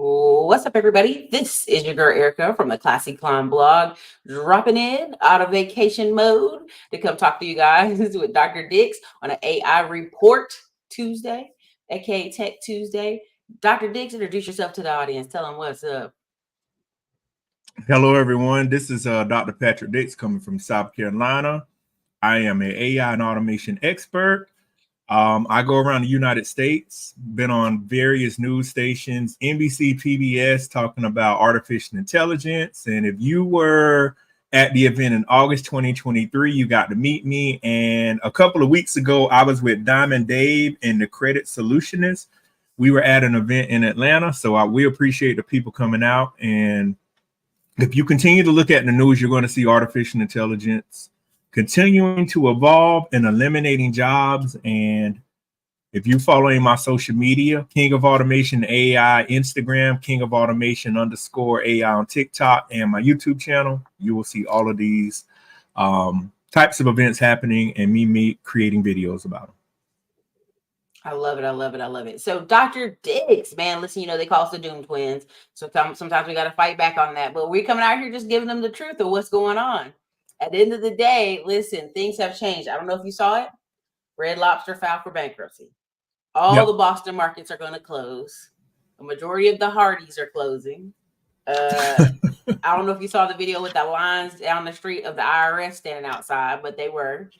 What's up, everybody? This is your girl Erica from the Classy Climb blog, dropping in out of vacation mode to come talk to you guys with Dr. Dix on an AI Report Tuesday, aka Tech Tuesday. Dr. Dix, introduce yourself to the audience. Tell them what's up. Hello, everyone. This is Dr. Patrick Dix coming from South Carolina. I am an AI and automation expert. I go around the United States, been on various news stations, NBC, PBS, talking about artificial intelligence. And if you were at the event in August 2023, you got to meet me. And a couple of weeks ago, I was with Diamond Dave and the Credit Solutionists. We were at an event in Atlanta. So we appreciate the people coming out. And if you continue to look at the news, you're going to see artificial intelligence continuing to evolve and eliminating jobs. And if you're following my social media, King of Automation AI Instagram, King of Automation _AI on TikTok, and my YouTube channel, you will see all of these types of events happening and me creating videos about them. I love it. I love it. I love it. So Dr. Dix, man, listen, they call us the Doom Twins. So sometimes we got to fight back on that. But we're coming out here just giving them the truth of what's going on. At the end of the day, listen, things have changed. I don't know if you saw it. Red Lobster filed for bankruptcy. All the Boston markets are going to close. The majority of the Hardys are closing. I don't know if you saw the video with the lines down the street of the IRS standing outside, but they were.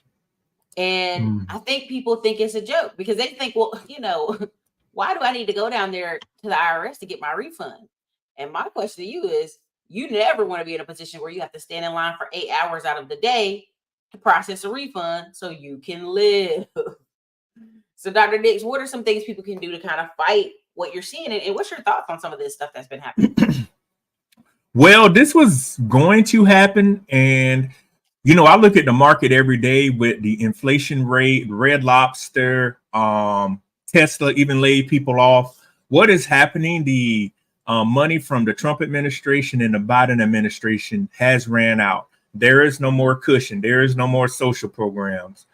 And I think people think it's a joke because they think, well, why do I need to go down there to the IRS to get my refund? And my question to you is, you never want to be in a position where you have to stand in line for 8 hours out of the day to process a refund so you can live. So Dr. Dix, what are some things people can do to kind of fight what you're seeing? And what's your thoughts on some of this stuff that's been happening? Well, this was going to happen. And I look at the market every day with the inflation rate, Red Lobster, Tesla even laid people off. What is happening? The money from the Trump administration and the Biden administration has ran out. There is no more cushion. There is no more social programs.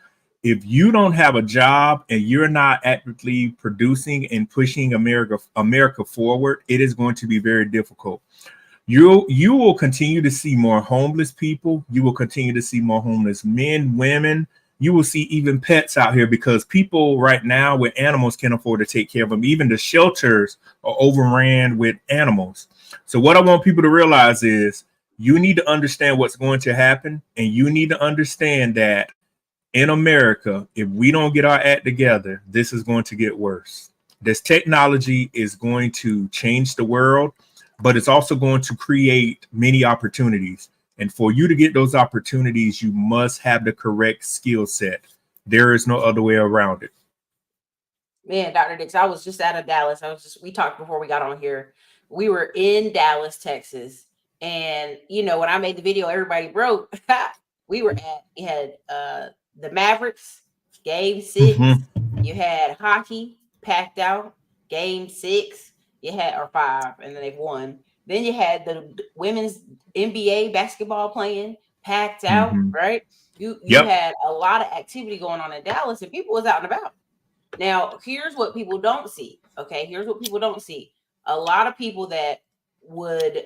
If you don't have a job and you're not actively producing and pushing America forward, it is going to be very difficult. You will continue to see more homeless people. You will continue to see more homeless men, women. You will see even pets out here because people right now with animals can't afford to take care of them. Even the shelters are overran with animals. So what I want people to realize is you need to understand what's going to happen. And you need to understand that in America, if we don't get our act together, this is going to get worse. This technology is going to change the world, but it's also going to create many opportunities. And for you to get those opportunities, you must have the correct skill set. There is no other way around it. Man, Dr. Dix, I was just out of Dallas. We talked before we got on here. We were in Dallas, Texas. And, when I made the video, everybody broke. You had the Mavericks, game 6. You had hockey packed out, game 6. You had, or 5, and then they've won. Then you had the women's NBA basketball playing packed out, right? You had a lot of activity going on in Dallas, and people was out and about. Now, here's what people don't see. Okay, here's what people don't see. A lot of people that would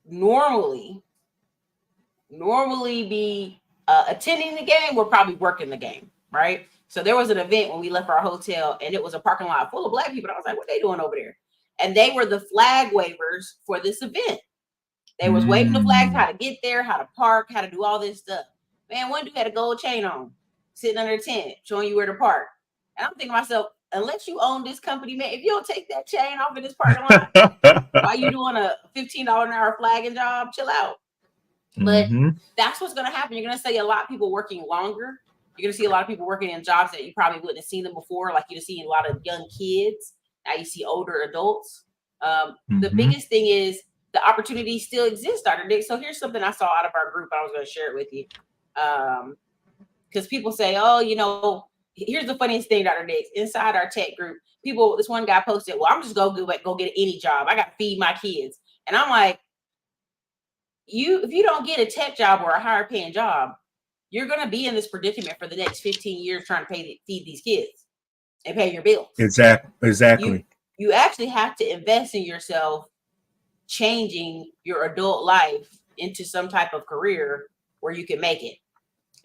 normally be attending the game were probably working the game, right? So there was an event when we left our hotel, and it was a parking lot full of Black people. I was like, what are they doing over there? And they were the flag wavers for this event. They was waving the flags, how to get there, how to park, how to do all this stuff. Man, one dude had a gold chain on, sitting under a tent, showing you where to park. And I'm thinking to myself, unless you own this company, man, if you don't take that chain off in this parking lot, while you doing a $15 an hour flagging job, chill out. But that's what's going to happen. You're going to see a lot of people working longer. You're going to see a lot of people working in jobs that you probably wouldn't have seen them before. Like you're seeing a lot of young kids. Now you see older adults. The biggest thing is the opportunity still exists, Dr. Dick. So here's something I saw out of our group. I was going to share it with you. Because people say, oh, here's the funniest thing, Dr. Dick. Inside our tech group, this one guy posted, well, I'm just going to go get any job. I got to feed my kids. And I'm like, if you don't get a tech job or a higher paying job, you're going to be in this predicament for the next 15 years trying to feed these kids and pay your bills. Exactly. you actually have to invest in yourself, changing your adult life into some type of career where you can make it.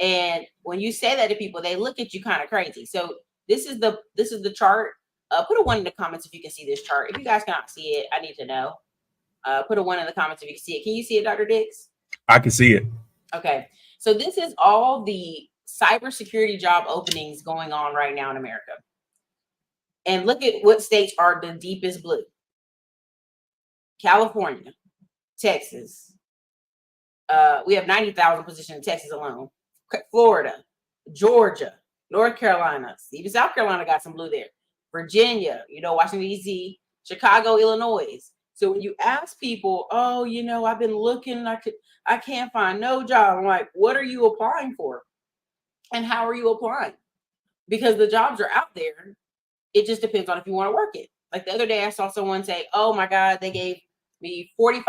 And when you say that to people, they look at you kind of crazy. So this is the chart. Put a 1 in the comments if you can see this chart. If you guys cannot see it, I need to know. Put a 1 in the comments if you can see it. Can you see it, Dr. Dix? I can see it. Okay. So this is all the cybersecurity job openings going on right now in America. And look at what states are the deepest blue. California, Texas. We have 90,000 positions in Texas alone. Florida, Georgia, North Carolina, even South Carolina got some blue there. Virginia, Washington, D.C., Chicago, Illinois. So when you ask people, oh, I've been looking, I can't find no job. I'm like, what are you applying for? And how are you applying? Because the jobs are out there. It just depends on if you want to work it. Like the other day, I saw someone say, oh my God, they gave me $45,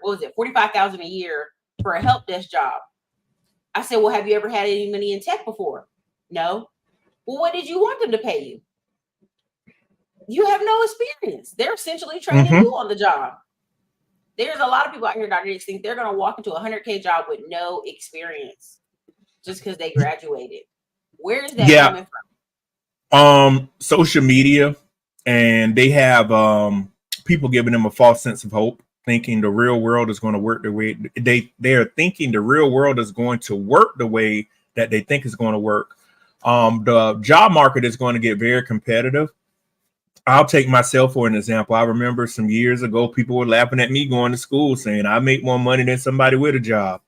$45,000 a year for a help desk job. I said, well, have you ever had any money in tech before? No. Well, what did you want them to pay you? You have no experience. They're essentially training you on the job. There's a lot of people out here, Dr. Dix, think they're going to walk into a 100K job with no experience just because they graduated. Where is that coming from? Social media, and they have people giving them a false sense of hope, thinking the real world is going to work the way they are thinking the real world is going to work the way that they think is going to work. The job market is going to get very competitive. I'll take myself for an example. I remember some years ago, people were laughing at me going to school saying I make more money than somebody with a job.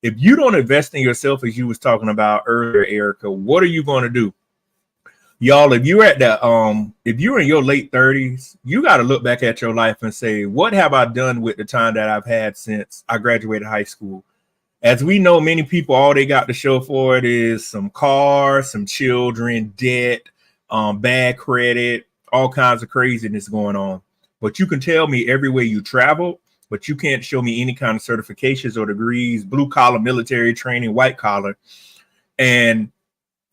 If you don't invest in yourself, as you was talking about earlier, Ericka, what are you going to do? Y'all, if you're at that, if you're in your late 30s, you got to look back at your life and say, what have I done with the time that I've had since I graduated high school? As we know, many people, all they got to show for it is some cars, some children, debt, bad credit, all kinds of craziness going on. But you can tell me everywhere you travel, but you can't show me any kind of certifications or degrees, blue collar, military training, white collar. And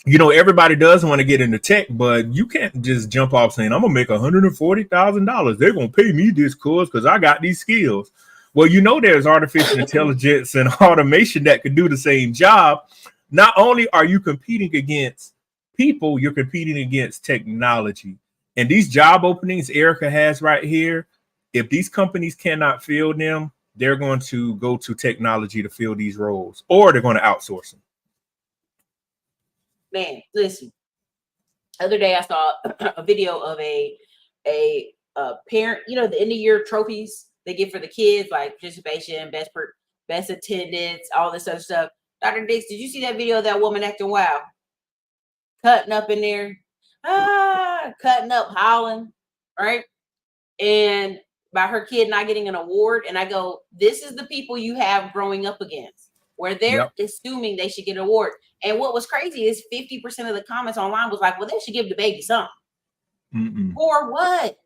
everybody does want to get into tech, but you can't just jump off saying, I'm going to make $140,000. They're going to pay me this course because I got these skills. Well, there's artificial intelligence and automation that could do the same job. Not only are you competing against people, you're competing against technology. And these job openings Ericka has right here, if these companies cannot fill them, they're going to go to technology to fill these roles, or they're going to outsource them. Man, listen. The other day I saw a video of a parent, the end of year trophies they give for the kids, like participation, best attendance, all this other stuff. Dr. Dix, did you see that video of that woman acting wild? Cutting up in there, cutting up, howling, right? And by her kid not getting an award. And I go, this is the people you have growing up against, where they're assuming they should get an award. And what was crazy is 50% of the comments online was like, well, they should give the baby something. For what?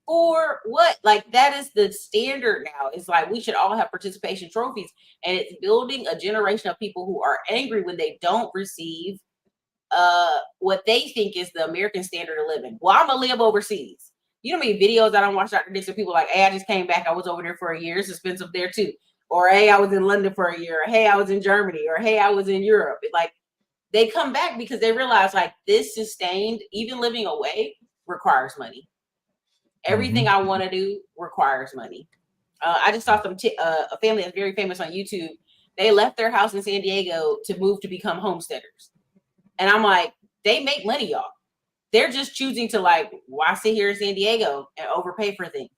For what? Like, that is the standard now. It's like we should all have participation trophies. And it's building a generation of people who are angry when they don't receive what they think is the American standard of living. Well, I'm going to live overseas. You know how many videos I don't watch, Dr. Dix, of people like, hey, I just came back. I was over there for a year. It's expensive there too. Or, hey, I was in London for a year. Or, hey, I was in Germany. Or, hey, I was in Europe. Like, they come back because they realize, like, this sustained, even living away, requires money. Everything I want to do requires money. I just saw a family that's very famous on YouTube. They left their house in San Diego to move to become homesteaders. And I'm like, they make money, y'all. They're just choosing to, like, why sit here in San Diego and overpay for things?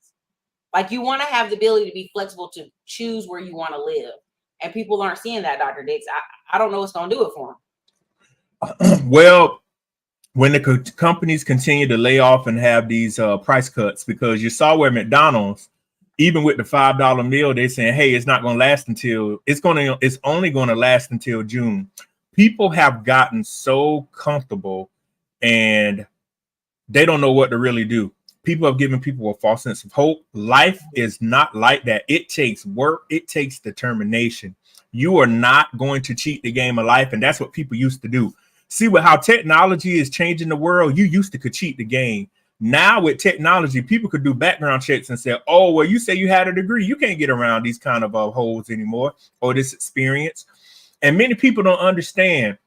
Like, you want to have the ability to be flexible to choose where you want to live. And people aren't seeing that, Dr. Dix. I don't know what's going to do it for them. Well, when the companies continue to lay off and have these price cuts, because you saw where McDonald's, even with the $5 meal, they're saying, hey, it's not going to last until it's only going to last until June. People have gotten so comfortable and they don't know what to really do. People have given people a false sense of hope. Life is not like that. It takes work. It takes determination. You are not going to cheat the game of life. And that's what people used to do. See how technology is changing the world. You used to could cheat the game. Now with technology, people could do background checks and say, oh, well, you say you had a degree. You can't get around these kind of holes anymore, or this experience. And many people don't understand.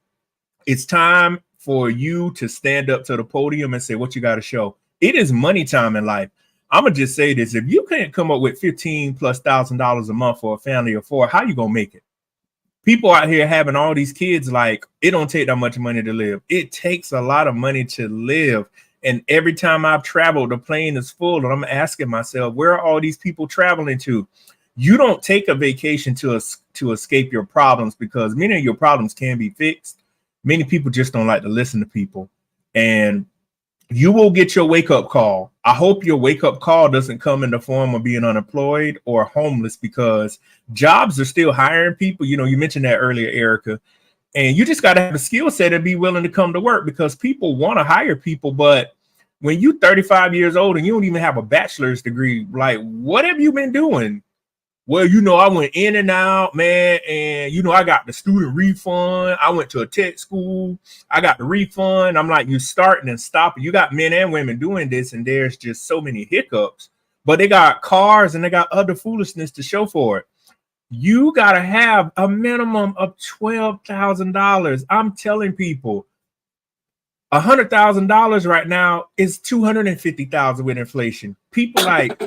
It's time for you to stand up to the podium and say what you got to show. It is money time in life. I'm going to just say this. If you can't come up with $15,000+ a month for a family of 4, how you going to make it? People out here having all these kids, like, it don't take that much money to live. It takes a lot of money to live. And every time I've traveled, the plane is full. And I'm asking myself, where are all these people traveling to? You don't take a vacation to escape your problems, because many of your problems can be fixed. Many people just don't like to listen to people. And you will get your wake-up call. I hope your wake-up call doesn't come in the form of being unemployed or homeless, because jobs are still hiring people. You know, you mentioned that earlier, Ericka. And you just got to have a skill set and be willing to come to work, because people want to hire people. But when you're 35 years old and you don't even have a bachelor's degree, like, what have you been doing? Well, you know, I went in and out, man. And, you know, I got the student refund. I went to a tech school. I got the refund. I'm like, you starting and stopping. You got men and women doing this, and there's just so many hiccups. But they got cars and they got other foolishness to show for it. You got to have a minimum of $12,000. I'm telling people, $100,000 right now is $250,000 with inflation. People like,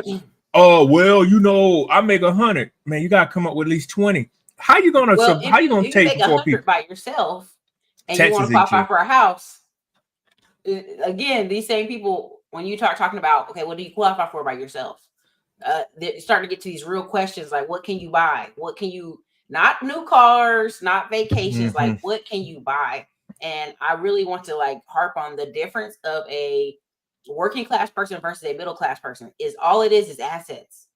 oh, well, you know, I make 100. Man, you got to come up with at least 20. How you gonna take make 100 by yourself and Texas, you want to qualify for a house? Again, these same people, when you talking about, okay, what do you qualify for by yourself? They're starting to get to these real questions, like, what can you buy? What can you, not new cars, not vacations, like, what can you buy? And I really want to, like, harp on the difference of a working class person versus a middle class person. Is all it is assets,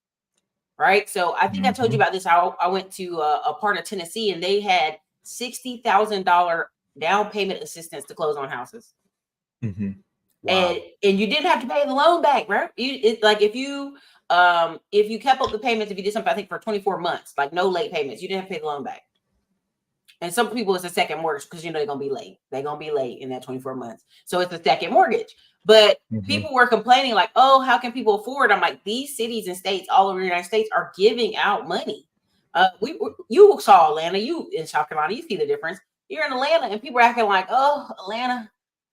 right? So I think I told you about this. I went to a part of Tennessee, and they had $60,000 down payment assistance to close on houses. Wow. And you didn't have to pay the loan back, right? Like if you kept up the payments, if you did something, I think for 24 months, like no late payments, you didn't have to pay the loan back. And some people, it's a second mortgage, because, you know, they're going to be late. They're going to be late in that 24 months. So it's a second mortgage. But people were complaining, like, oh, how can people afford? I'm like, these cities and states all over the United States are giving out money. You saw Atlanta, you in South Carolina, you see the difference. You're in Atlanta, and people are acting like, oh, Atlanta,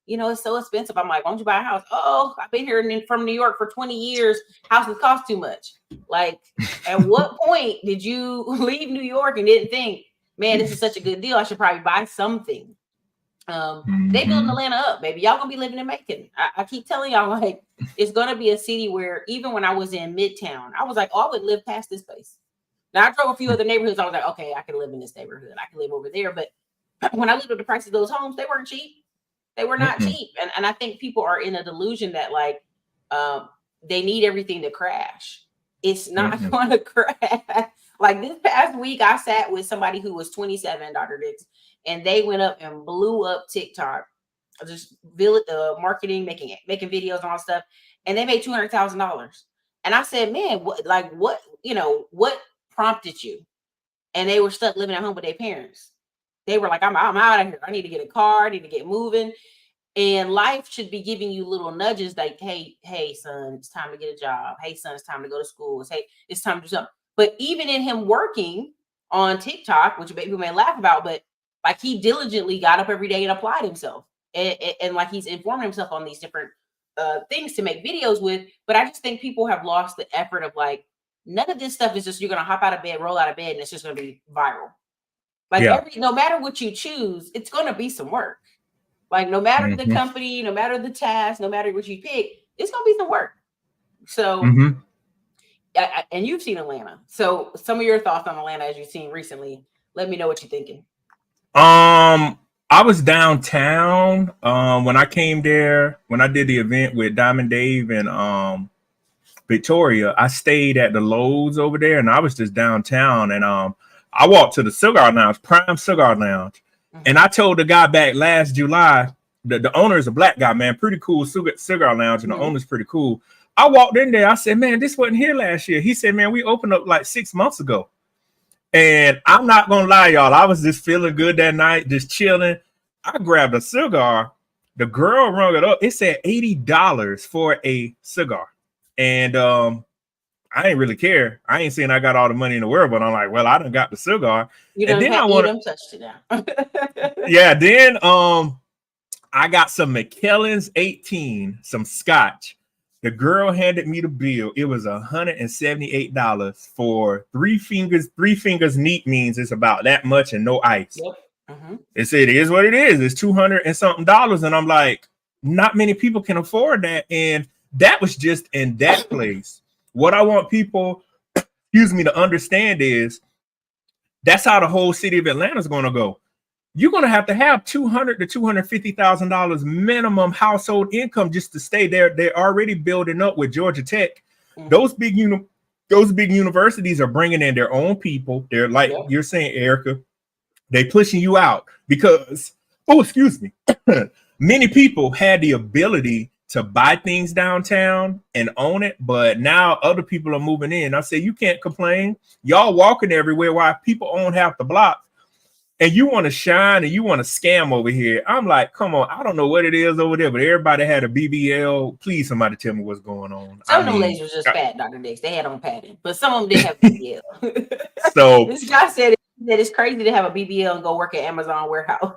you know, it's so expensive. I'm like, why don't you buy a house? Oh, I've been here from New York for 20 years. Houses cost too much. Like, at what point did you leave New York and didn't think, man, this is such a good deal, I should probably buy something? They building Atlanta up, baby. Y'all gonna be living in Macon. I keep telling y'all, like, it's gonna be a city where, even when I was in Midtown, I was like, oh, I would live past this place. Now I drove a few other neighborhoods. I was like, okay, I can live in this neighborhood. I can live over there. But when I looked at the price of those homes, they weren't cheap. They were not cheap. And I think people are in a delusion that, like, they need everything to crash. It's not going to crash. Like, this past week, I sat with somebody who was 27, Dr. Dix, and they went up and blew up TikTok, just marketing, making videos and all stuff, and they made $200,000. And I said, man, what prompted you? And they were stuck living at home with their parents. They were like, I'm out of here. I need to get a car. I need to get moving. And life should be giving you little nudges, like, hey, son, it's time to get a job. Hey, son, it's time to go to school. Hey, it's time to do something. But even in him working on TikTok, which people may laugh about, but like, he diligently got up every day and applied himself. And like, he's informed himself on these different things to make videos with. But I just think people have lost the effort of, like, none of this stuff is just, you're going to hop out of bed, roll out of bed, and it's just going to be viral. Like, no matter what you choose, it's going to be some work. Like, no matter the company, no matter the task, no matter what you pick, it's going to be some work. So, and you've seen Atlanta. So some of your thoughts on Atlanta as you've seen recently, let me know what you're thinking. I was downtown when I came there, when I did the event with Diamond Dave and Victoria. I stayed at the Lowe's over there, and I was just downtown, and I walked to the cigar lounge, Prime Cigar Lounge. And I told the guy back last July, the owner is a black guy, man, pretty cool cigar lounge, and the owner's pretty cool. I walked in there. I said, man, this wasn't here last year. He said, man, we opened up like 6 months ago. And I'm not going to lie, y'all. I was just feeling good that night, just chilling. I grabbed a cigar. The girl rung it up. It said $80 for a cigar. And I ain't really care. I ain't saying I got all the money in the world, but I'm like, well, I done got the cigar. You And done then I you want to, done touched it now. yeah, then I got some McKellen's 18, some scotch. The girl handed me the bill. It was $178 for three fingers. Three fingers neat means it's about that much and no ice. Yep. Mm-hmm. It said it is what it is. It's $200 and something. And I'm like, not many people can afford that. And that was just in that place. What I want people, to understand is that's how the whole city of Atlanta is going to go. You're going to have $200,000 to $250,000 minimum household income just to stay there. They're already building up with Georgia Tech. Mm-hmm. Those big universities are bringing in their own people. They're like you're saying, Ericka, they pushing you out because, many people had the ability to buy things downtown and own it, but now other people are moving in. I say you can't complain. Y'all walking everywhere while people own half the block. And you want to shine and you want to scam over here. I'm like, come on, I don't know what it is over there, but everybody had a BBL. Please, somebody tell me what's going on. Some of them ladies was just fat, Dr. Dix. They had on padding, but some of them did have BBL. So this guy said that it's crazy to have a BBL and go work at Amazon warehouse.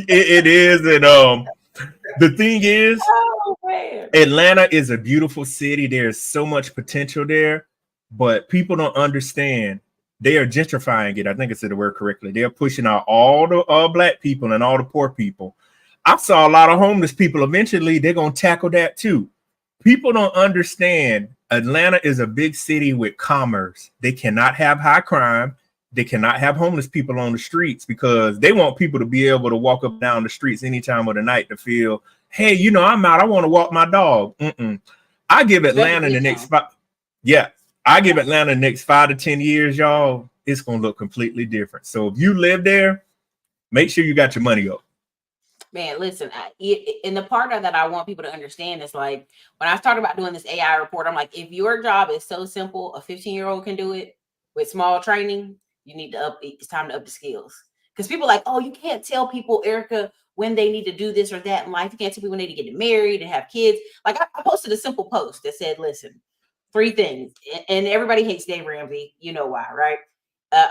it is, and the thing is, Atlanta is a beautiful city. There's so much potential there, but people don't understand. They are gentrifying it. I think I said the word correctly. They're pushing out all the black people and all the poor people. I saw a lot of homeless people. Eventually, they're going to tackle that too. People don't understand. Atlanta is a big city with commerce. They cannot have high crime. They cannot have homeless people on the streets because they want people to be able to walk up and down the streets any time of the night to feel, hey, I'm out. I want to walk my dog. I give Atlanta the next spot. Yeah. I give Atlanta the next 5 to 10 years, y'all, it's going to look completely different. So if you live there, make sure you got your money up. Man, listen, in the part of that I want people to understand is like, when I started about doing this AI report, I'm like, if your job is so simple, a 15-year-old can do it with small training, it's time to up the skills. Because people are like, oh, you can't tell people, Ericka, when they need to do this or that in life. You can't tell people when they need to get married and have kids. Like I posted a simple post that said, listen, 3 things, and everybody hates Dave Ramsey. You know why, right?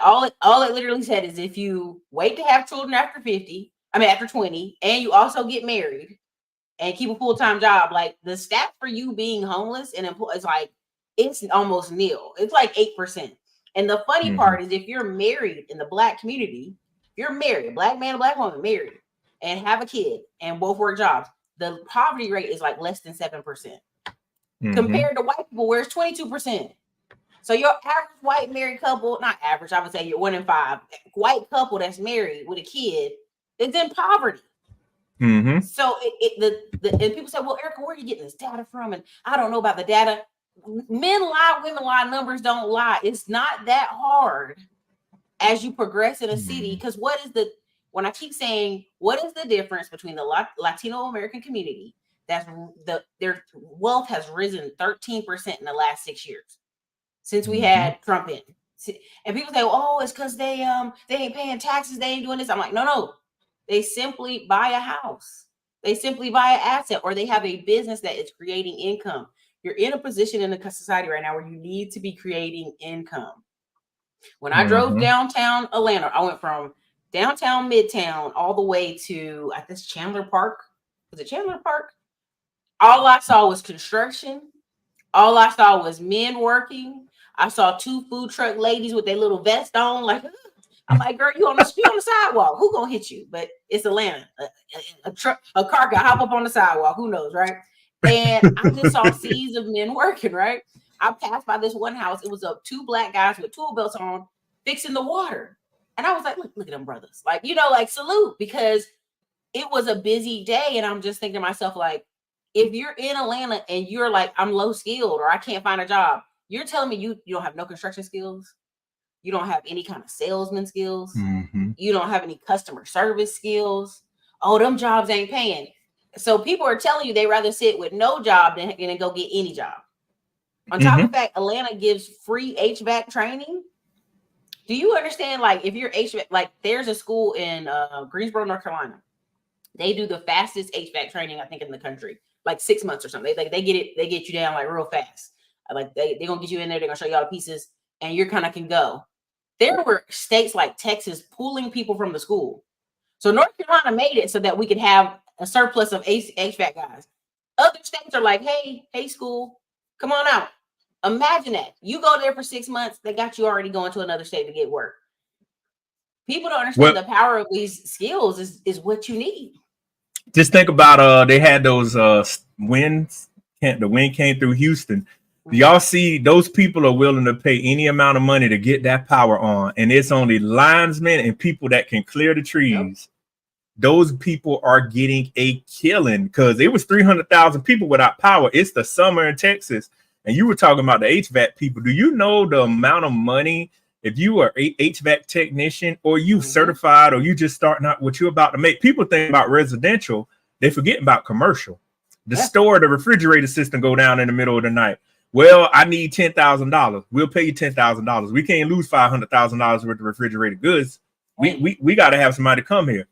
All it literally said is if you wait to have children after 20, and you also get married and keep a full-time job, like the stat for you being homeless and employed is like it's almost nil. It's like 8%. And the funny part is if you're married in the black community, you're married, a black man, a black woman, married, and have a kid and both work jobs, the poverty rate is like less than 7%. Compared to white people where it's 22%. So your average white married couple, not average, I would say you're 1 in 5, white couple that's married with a kid is in poverty. So and people say, well, Ericka, where are you getting this data from? And I don't know about the data. Men lie, women lie, numbers don't lie. It's not that hard as you progress in a city. Because when I keep saying, what is the difference between the Latino American community? Their wealth has risen 13% in the last 6 years since we had Trump in. And people say, oh, it's because they ain't paying taxes, they ain't doing this. I'm like, no. They simply buy a house. They simply buy an asset, or they have a business that is creating income. You're in a position in the society right now where you need to be creating income. When I drove downtown Atlanta, I went from downtown Midtown all the way to at this Chandler Park. Was it Chandler Park? All I saw was construction. All I saw was men working. I saw 2 food truck ladies with their little vest on. Like, I'm like, girl, you on the sidewalk. Who gonna hit you? But it's Atlanta. A car could hop up on the sidewalk. Who knows, right? And I just saw seas of men working, right? I passed by this one house. It was 2 black guys with tool belts on fixing the water. And I was like, look at them brothers. Like, like salute, because it was a busy day. And I'm just thinking to myself, like, if you're in Atlanta and you're like, I'm low skilled or I can't find a job, you're telling me you don't have no construction skills. You don't have any kind of salesman skills. You don't have any customer service skills. Oh, them jobs ain't paying. So people are telling you they rather sit with no job than go get any job. On top of the fact, Atlanta gives free HVAC training. Do you understand? Like, if you're HVAC, like there's a school in Greensboro, North Carolina. They do the fastest HVAC training, I think, in the country, like 6 months or something. They get you down like real fast. Like they're gonna get you in there, they're gonna show you all the pieces, and you're kind of can go. There were states like Texas pulling people from the school. So North Carolina made it so that we could have a surplus of HVAC guys. Other states are like, hey, school, come on out. Imagine that. You go there for 6 months, they got you already going to another state to get work. People don't understand the power of these skills is what you need. Just think about they had those winds. The wind came through Houston. Do y'all see those people are willing to pay any amount of money to get that power on? And it's only linesmen and people that can clear the trees. Yep. Those people are getting a killing because it was 300,000 people without power. It's the summer in Texas. And you were talking about the HVAC people. Do you know the amount of money if you are a HVAC technician or you certified or you just starting out what you're about to make? People think about residential. They forget about commercial. The store, the refrigerator system go down in the middle of the night. Well, I need $10,000. We'll pay you $10,000. We can't lose $500,000 worth of refrigerated goods. We got to have somebody come here.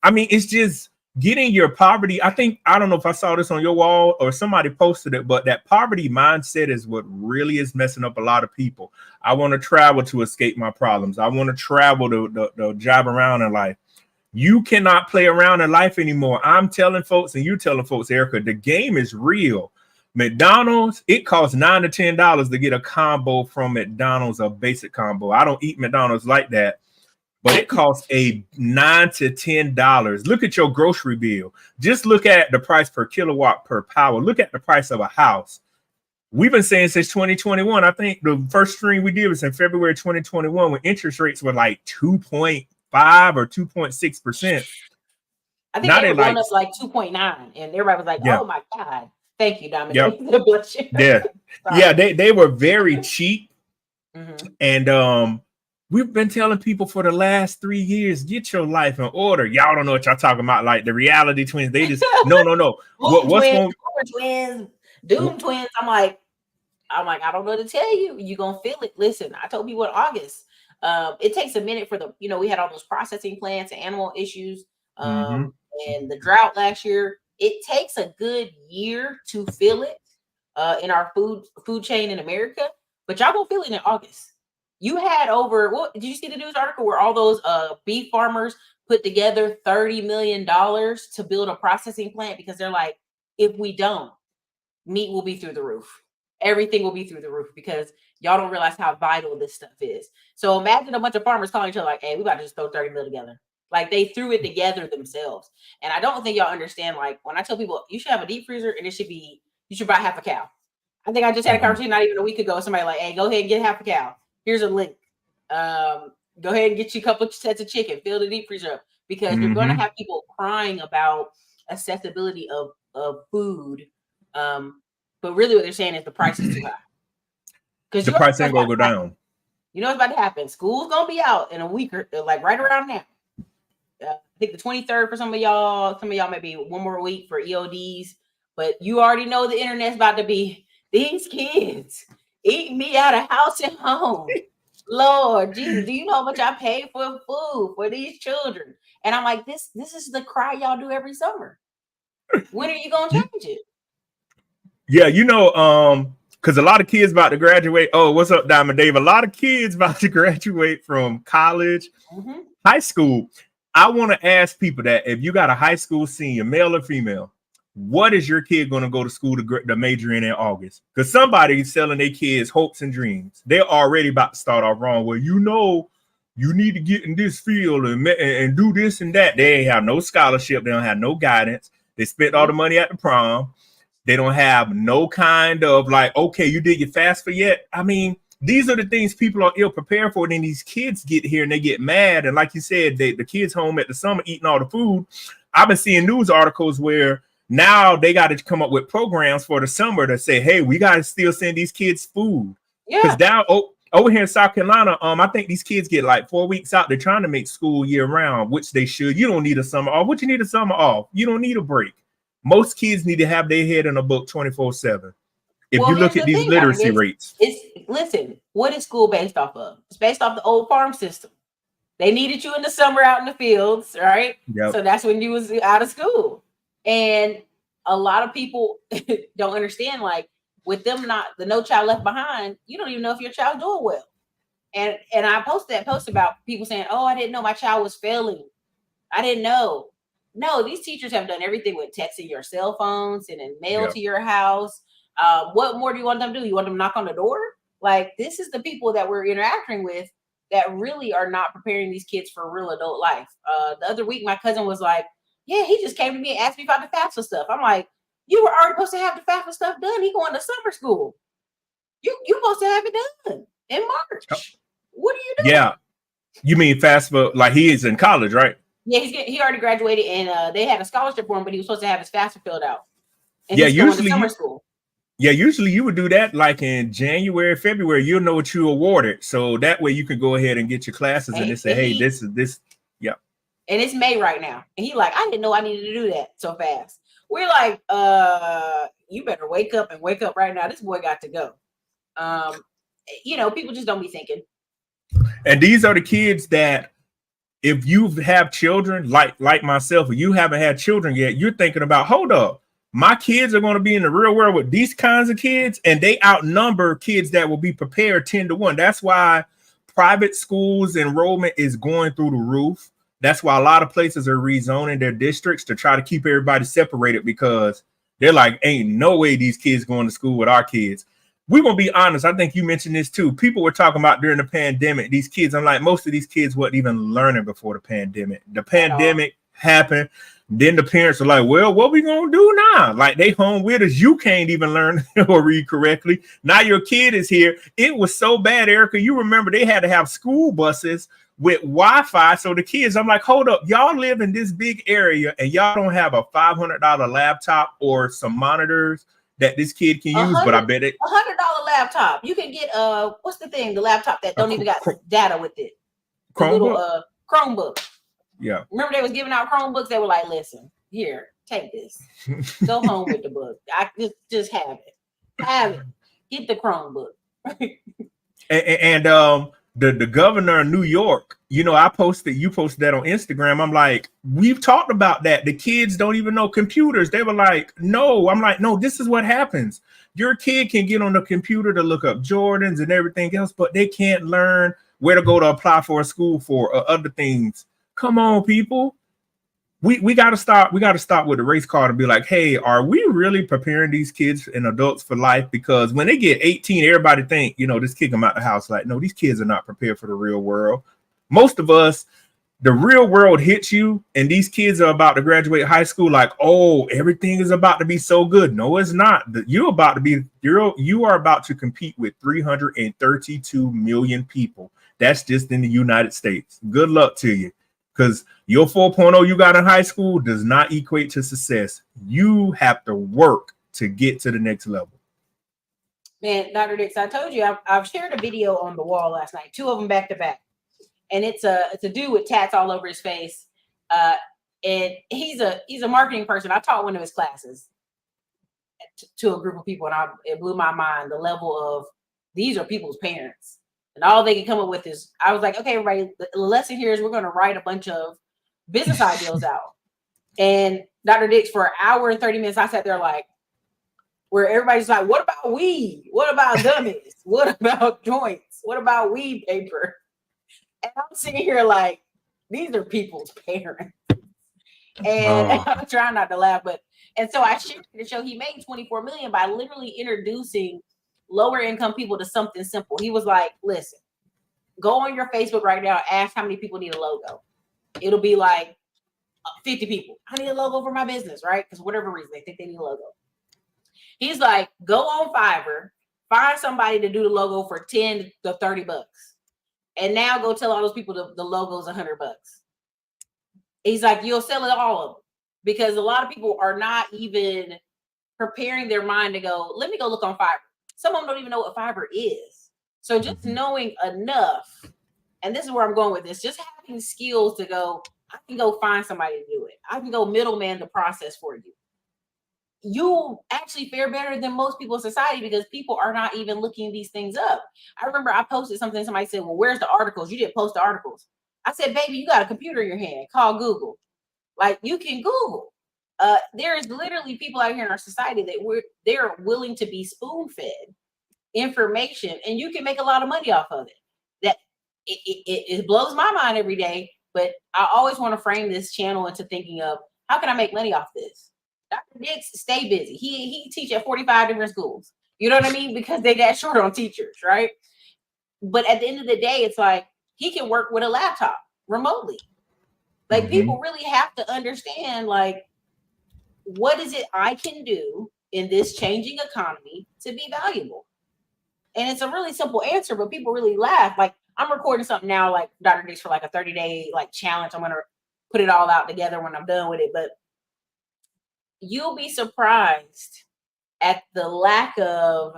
I mean, it's just getting your poverty. I don't know if I saw this on your wall or somebody posted it, but that poverty mindset is what really is messing up a lot of people. I want to travel to escape my problems. I want to travel to job around in life. You cannot play around in life anymore. I'm telling folks, and you're telling folks, Ericka, the game is real. McDonald's, it costs $9 to $10 to get a combo from McDonald's, a basic combo. I don't eat McDonald's like that, but it costs a $9 to $10. Look at your grocery bill. Just look at the price per kilowatt per power. Look at the price of a house. We've been saying since 2021. I think the first stream we did was in February 2021 when interest rates were like 2.5 or 2.6%. I think they were going up like 2.9, and everybody was like, "Oh my God." Thank you, Dominic. Yep. Yeah, they were very cheap. And we've been telling people for the last 3 years, get your life in order. Y'all don't know what y'all talking about. Like the reality twins, they just no. What's going twins, Doom twins? I'm like, I don't know what to tell you. You're gonna feel it. Listen, I told people in August. It takes a minute for we had all those processing plants and animal issues. And the drought last year. It takes a good year to feel it in our food chain in America, but y'all gonna feel it in August. You had did you see the news article where all those beef farmers put together $30 million to build a processing plant because they're like, if we don't, meat will be through the roof. Everything will be through the roof because y'all don't realize how vital this stuff is. So imagine a bunch of farmers calling each other like, hey, we about to just throw 30 mil together. Like they threw it together themselves. And I don't think y'all understand, like when I tell people you should have a deep freezer and you should buy half a cow. I think I just had a conversation not even a week ago with somebody like, hey, go ahead and get half a cow. Here's a link. Go ahead and get you a couple of sets of chicken, fill the deep freezer up because you're going to have people crying about accessibility of food. But really what they're saying is the price is too high. Because the price ain't going to go down. You know what's about to happen? School's going to be out in a week or like right around now. I think the 23rd for some of y'all maybe one more week for EODs, but you already know the internet's about to be these kids eating me out of house and home. Lord Jesus, do you know how much I pay for food for these children? And I'm like, this is the cry y'all do every summer. When are you gonna change it? Yeah, because a lot of kids about to graduate. Oh, what's up, Diamond Dave? A lot of kids about to graduate from college, high school. I want to ask people that if you got a high school senior, male or female, what is your kid going to go to school to major in August? Because somebody's selling their kids hopes and dreams. They're already about to start off wrong. Well, you need to get in this field and do this and that. They ain't have no scholarship. They don't have no guidance. They spent all the money at the prom. They don't have no kind of like, okay, you did your FAFSA yet? I mean, these are the things people are ill prepared for. Then these kids get here and they get mad. And like you said, the kids home at the summer eating all the food. I've been seeing news articles where now they got to come up with programs for the summer to say, hey, we got to still send these kids food. Because down over here in South Carolina, I think these kids get like 4 weeks out. They're trying to make school year round, which they should. You don't need a summer off. What you need a summer off? You don't need a break. Most kids need to have their head in a book 24/7. If you look at these literacy rates. Listen, what is school based off of? It's based off the old farm system. They needed you in the summer out in the fields, right? Yep. So that's when you was out of school. And a lot of people don't understand, like with them not the No Child Left Behind, you don't even know if your child's doing well. And I posted that post about people saying, "Oh, I didn't know my child was failing. I didn't know." No, these teachers have done everything with texting your cell phone, sending mail Yep. to your house. What more do you want them to do? You want them to knock on the door? Like, this is the people that we're interacting with that really are not preparing these kids for real adult life. The other week, my cousin was like, "Yeah, he just came to me and asked me about the FAFSA stuff." I'm like, "You were already supposed to have the FAFSA stuff done. He going to summer school. You supposed to have it done in March. What are you doing?" Yeah. You mean FAFSA? Like he is in college, right? Yeah, he already graduated, and they had a scholarship for him, but he was supposed to have his FAFSA filled out, and Yeah. he's going to Usually summer you. school. Yeah, usually you would do that like in January, February. You'll know what you awarded, so that way you can go ahead and get your classes, and they say, "Hey, this is this." Yeah. And it's May right now, and he like, "I didn't know I needed to do that so fast." We're like, you better wake up and wake up right now. This boy got to go. People just don't be thinking. And these are the kids that, if you have children like myself, or you haven't had children yet, you're thinking about, hold up, my kids are going to be in the real world with these kinds of kids, and they outnumber kids that will be prepared 10-1. That's why private schools enrollment is going through the roof. That's why a lot of places are rezoning their districts to try to keep everybody separated, because they're like, ain't no way these kids going to school with our kids. We're going to be honest. I think you mentioned this too. People were talking about during the pandemic, these kids, I'm like, most of these kids weren't even learning before the pandemic. The pandemic happened. Then the parents are like, well, what we going to do now? Like, they home with us. You can't even learn or read correctly. Now your kid is here. It was so bad, Ericka. You remember they had to have school buses with Wi-Fi. So the kids, I'm like, hold up. Y'all live in this big area and y'all don't have a $500 laptop or some monitors that this kid can use, but I bet it $100 laptop. You can get what's the thing? The laptop that don't even got data with it. The Chromebook? little Chromebook. Yeah. Remember they was giving out Chromebooks? They were like, "Listen, here, take this. Go home with the book. I just have it. Have it. Get the Chromebook." and the governor of New York, you posted that on Instagram. I'm like, we've talked about that. The kids don't even know computers. They were like, no. I'm like, no, this is what happens. Your kid can get on the computer to look up Jordans and everything else, but they can't learn where to go to apply for a school for or other things. Come on, people. We got to stop. We got to stop with the race card and be like, hey, are we really preparing these kids and adults for life? Because when they get 18, everybody think, just kick them out the house. Like, no, these kids are not prepared for the real world. Most of us, the real world hits you, and these kids are about to graduate high school. Like, oh, everything is about to be so good. No, it's not. You are about to compete with 332 million people. That's just in the United States. Good luck to you. Because your 4.0 you got in high school does not equate to success. You have to work to get to the next level. Man, Dr. Dix, I told you I've shared a video on the wall last night, 2 of them back to back, and it's a dude with tats all over his face, and he's a marketing person. I taught one of his classes to a group of people, and it blew my mind the level of these are people's parents. And all they can come up with is, I was like, okay, everybody, the lesson here is we're going to write a bunch of business ideas out. And Dr. Dix, for an hour and 30 minutes, I sat there like, where everybody's like, what about weed? What about gummies? What about joints? What about weed paper? And I'm sitting here like, these are people's parents. And I'm trying not to laugh, and so I shared the show. He made 24 million by literally introducing lower income people to something simple. He was like, listen, go on your Facebook right now, ask how many people need a logo. It'll be like 50 people. I need a logo for my business, right? Because whatever reason, they think they need a logo. He's like, go on Fiverr, find somebody to do the logo for 10 to 30 bucks. And now go tell all those people the logo's $100. He's like, you'll sell it all of them. Because a lot of people are not even preparing their mind to go, let me go look on Fiverr. Some of them don't even know what Fiverr is. So just knowing enough, and this is where I'm going with this, just having skills to go, I can go find somebody to do it. I can go middleman the process for you. You'll actually fare better than most people in society because people are not even looking these things up. I remember I posted something, somebody said, well, where's the articles? You didn't post the articles. I said, baby, you got a computer in your hand. Call Google. Like, you can Google. There is literally people out here in our society that they're willing to be spoon-fed information, and you can make a lot of money off of it. That it blows my mind every day, but I always want to frame this channel into thinking of, how can I make money off this? Dr. Diggs stay busy. He teach at 45 different schools. You know what I mean? Because they that short on teachers, right? But at the end of the day, it's like he can work with a laptop remotely. Like, people really have to understand, like, what is it I can do in this changing economy to be valuable? And it's a really simple answer, but people really laugh. Like, I'm recording something now, like Dr. Diggs, for like a 30-day like challenge. I'm gonna put it all out together when I'm done with it. But you'll be surprised at the lack of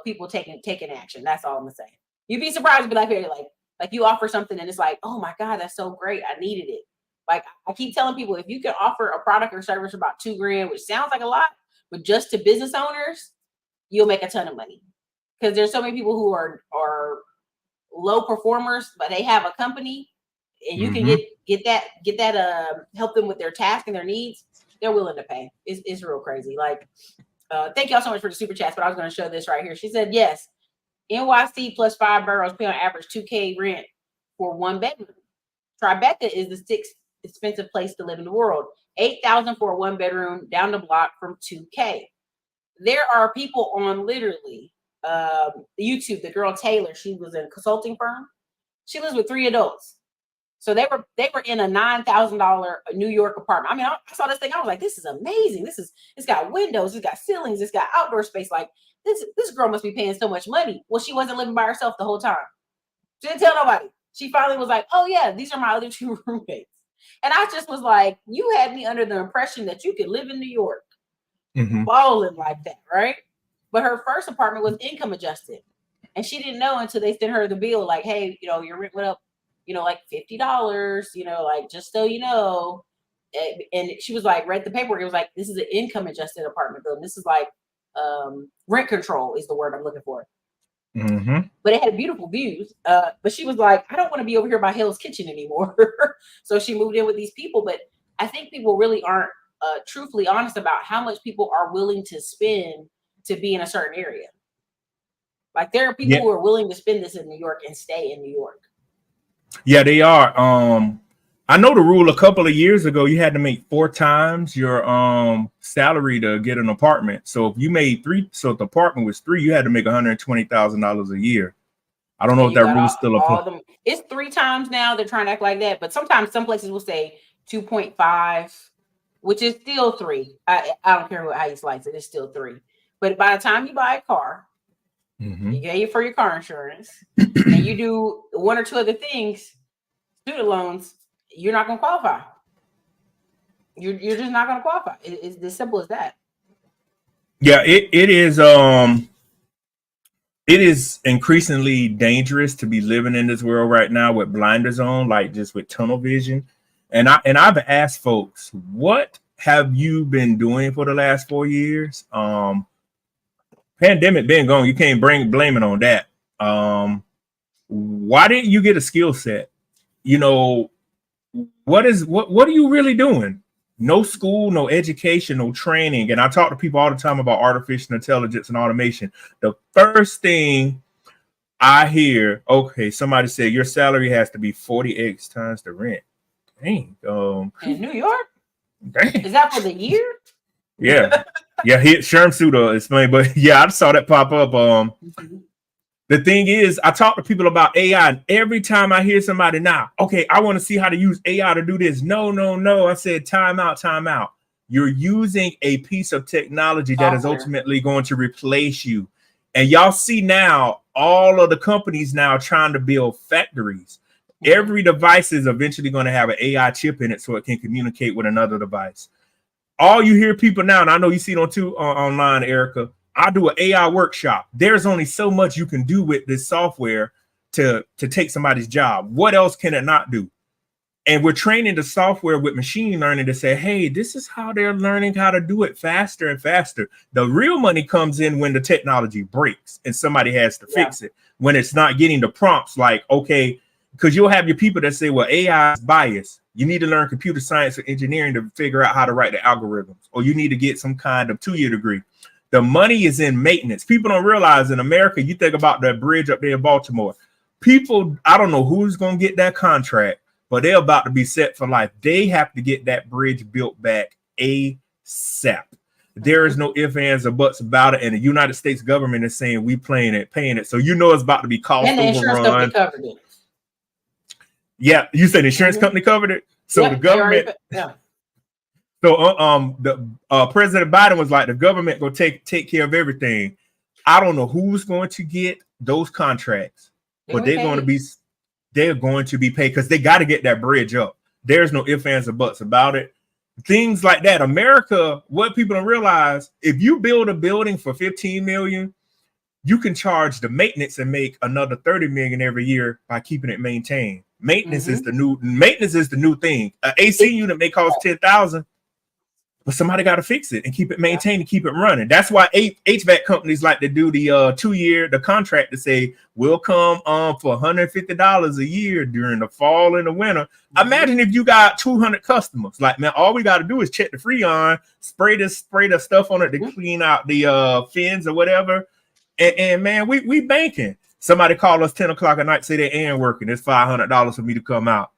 people taking action. That's all I'm gonna say. You'd be surprised to be like you offer something and it's like, oh my God, that's so great. I needed it. Like, I keep telling people, if you can offer a product or service for about $2,000, which sounds like a lot, but just to business owners, you'll make a ton of money. Because there's so many people who are low performers, but they have a company, and you can get that help them with their task and their needs. They're willing to pay. It's real crazy. Like, thank y'all so much for the super chats, but I was going to show this right here. She said, yes, NYC plus 5 boroughs pay on average $2,000 rent for 1 bedroom. Tribeca is the 6th expensive place to live in the world. $8,000 for a 1 bedroom down the block from $2,000. There are people on literally YouTube. The girl Taylor, she was in a consulting firm. She lives with 3 adults. So they were in a $9,000 New York apartment. I mean, I saw this thing. I was like, this is amazing. It's got windows, it's got ceilings, it's got outdoor space. Like, this girl must be paying so much money. Well, she wasn't living by herself the whole time. She didn't tell nobody. She finally was like, oh yeah, these are my other 2 roommates. And I just was like, you had me under the impression that you could live in New York, balling like that, right? But her first apartment was income adjusted, and she didn't know until they sent her the bill, like, hey, your rent went up, like $50, like, just so you know. And she was like, read the paperwork. It was like, this is an income adjusted apartment building. This is like rent control is the word I'm looking for. But it had beautiful views. But she was like, I don't want to be over here by Hell's Kitchen anymore. So she moved in with these people. But I think people really aren't truthfully honest about how much people are willing to spend to be in a certain area. Like, there are people who are willing to spend this in New York and stay in New York. Yeah, they are. I know the rule a couple of years ago, you had to make 4 times your salary to get an apartment. So if you made 3, so if the apartment was 3, you had to make $120,000 a year. I don't know if that rule still applies. It's 3 times now. They're trying to act like that, but sometimes some places will say 2.5, which is still 3. I don't care how you slice it. It's still 3. But by the time you buy a car, you pay for your car insurance, and you do 1 or 2 other things, student loans, you're not going to qualify. You're just not going to qualify. It's as simple as that. Yeah, it is increasingly dangerous to be living in this world right now with blinders on, like just with tunnel vision. And I've asked folks, what have you been doing for the last 4 years? Pandemic been gone. You can't blame it on that. Why didn't you get a skill set? What are you really doing? No school, no education, no training. And I talk to people all the time about artificial intelligence and automation. The first thing I hear, okay, somebody said your salary has to be 40x times the rent. Dang. In New York? Dang. Is that for the year? Yeah. Yeah, hit Sherm Suda explain, but yeah, I saw that pop up. The thing is, I talk to people about AI, and every time I hear somebody now, okay, I want to see how to use AI to do this. No. I said, time out. You're using a piece of technology that is ultimately going to replace you. And y'all see now, all of the companies now trying to build factories. Every device is eventually going to have an AI chip in it so it can communicate with another device. All you hear people now, and I know you see it online, Ericka, I do an AI workshop. There's only so much you can do with this software to take somebody's job. What else can it not do? And we're training the software with machine learning to say, hey, this is how they're learning how to do it faster and faster. The real money comes in when the technology breaks and somebody has to fix it. When it's not getting the prompts, like, okay, because you'll have your people that say, well, AI is biased. You need to learn computer science or engineering to figure out how to write the algorithms, or you need to get some kind of 2-year degree. The money is in maintenance. People don't realize in America, you think about that bridge up there in Baltimore. People, I don't know who's going to get that contract, but they're about to be set for life. They have to get that bridge built back ASAP. There is no ifs, ands, or buts about it. And the United States government is saying we paying it. So you know it's about to be cost and the insurance overrun. company covered it. Yeah, you said the insurance company covered it. So the government. So the President Biden was like, the government will take care of everything. I don't know who's going to get those contracts, but they're going to be paid because they got to get that bridge up. There's no ifs, ands, or buts about it. Things like that. America, what people don't realize, if you build a building for $15 million, you can charge the maintenance and make another $30 million every year by keeping it maintained. Maintenance is the new thing. An AC unit may cost $10,000, but somebody got to fix it and keep it maintained and keep it running. That's why HVAC companies like to do the 2-year contract to say we'll come for $150 a year during the fall and the winter. Imagine if you got 200 customers. Like, man, all we got to do is check the Freon, spray the stuff on it to clean out the fins or whatever. And man, we banking. Somebody call us 10 o'clock at night, say they ain't working. It's $500 for me to come out.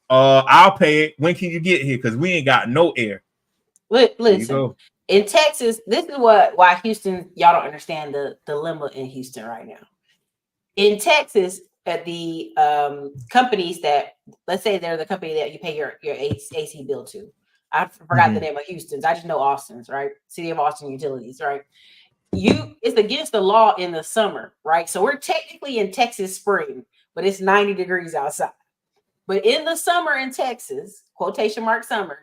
I'll pay it. When can you get here? Because we ain't got no air. Listen, in Texas, this is why Houston, y'all don't understand the dilemma in Houston right now. In Texas, at the companies that, let's say they're the company that you pay your AC bill to. I forgot the name of Houston's. I just know Austin's, right? City of Austin Utilities, right? It's against the law in the summer, right? So we're technically in Texas spring, but it's 90 degrees outside. But in the summer in Texas, quotation mark summer,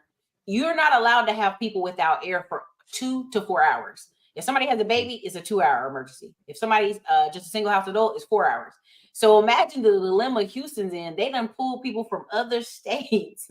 you're not allowed to have people without air for 2 to 4 hours. If somebody has a baby, it's a 2-hour emergency. If somebody's just a single house adult, it's 4 hours. So imagine the dilemma Houston's in. They done pull people from other states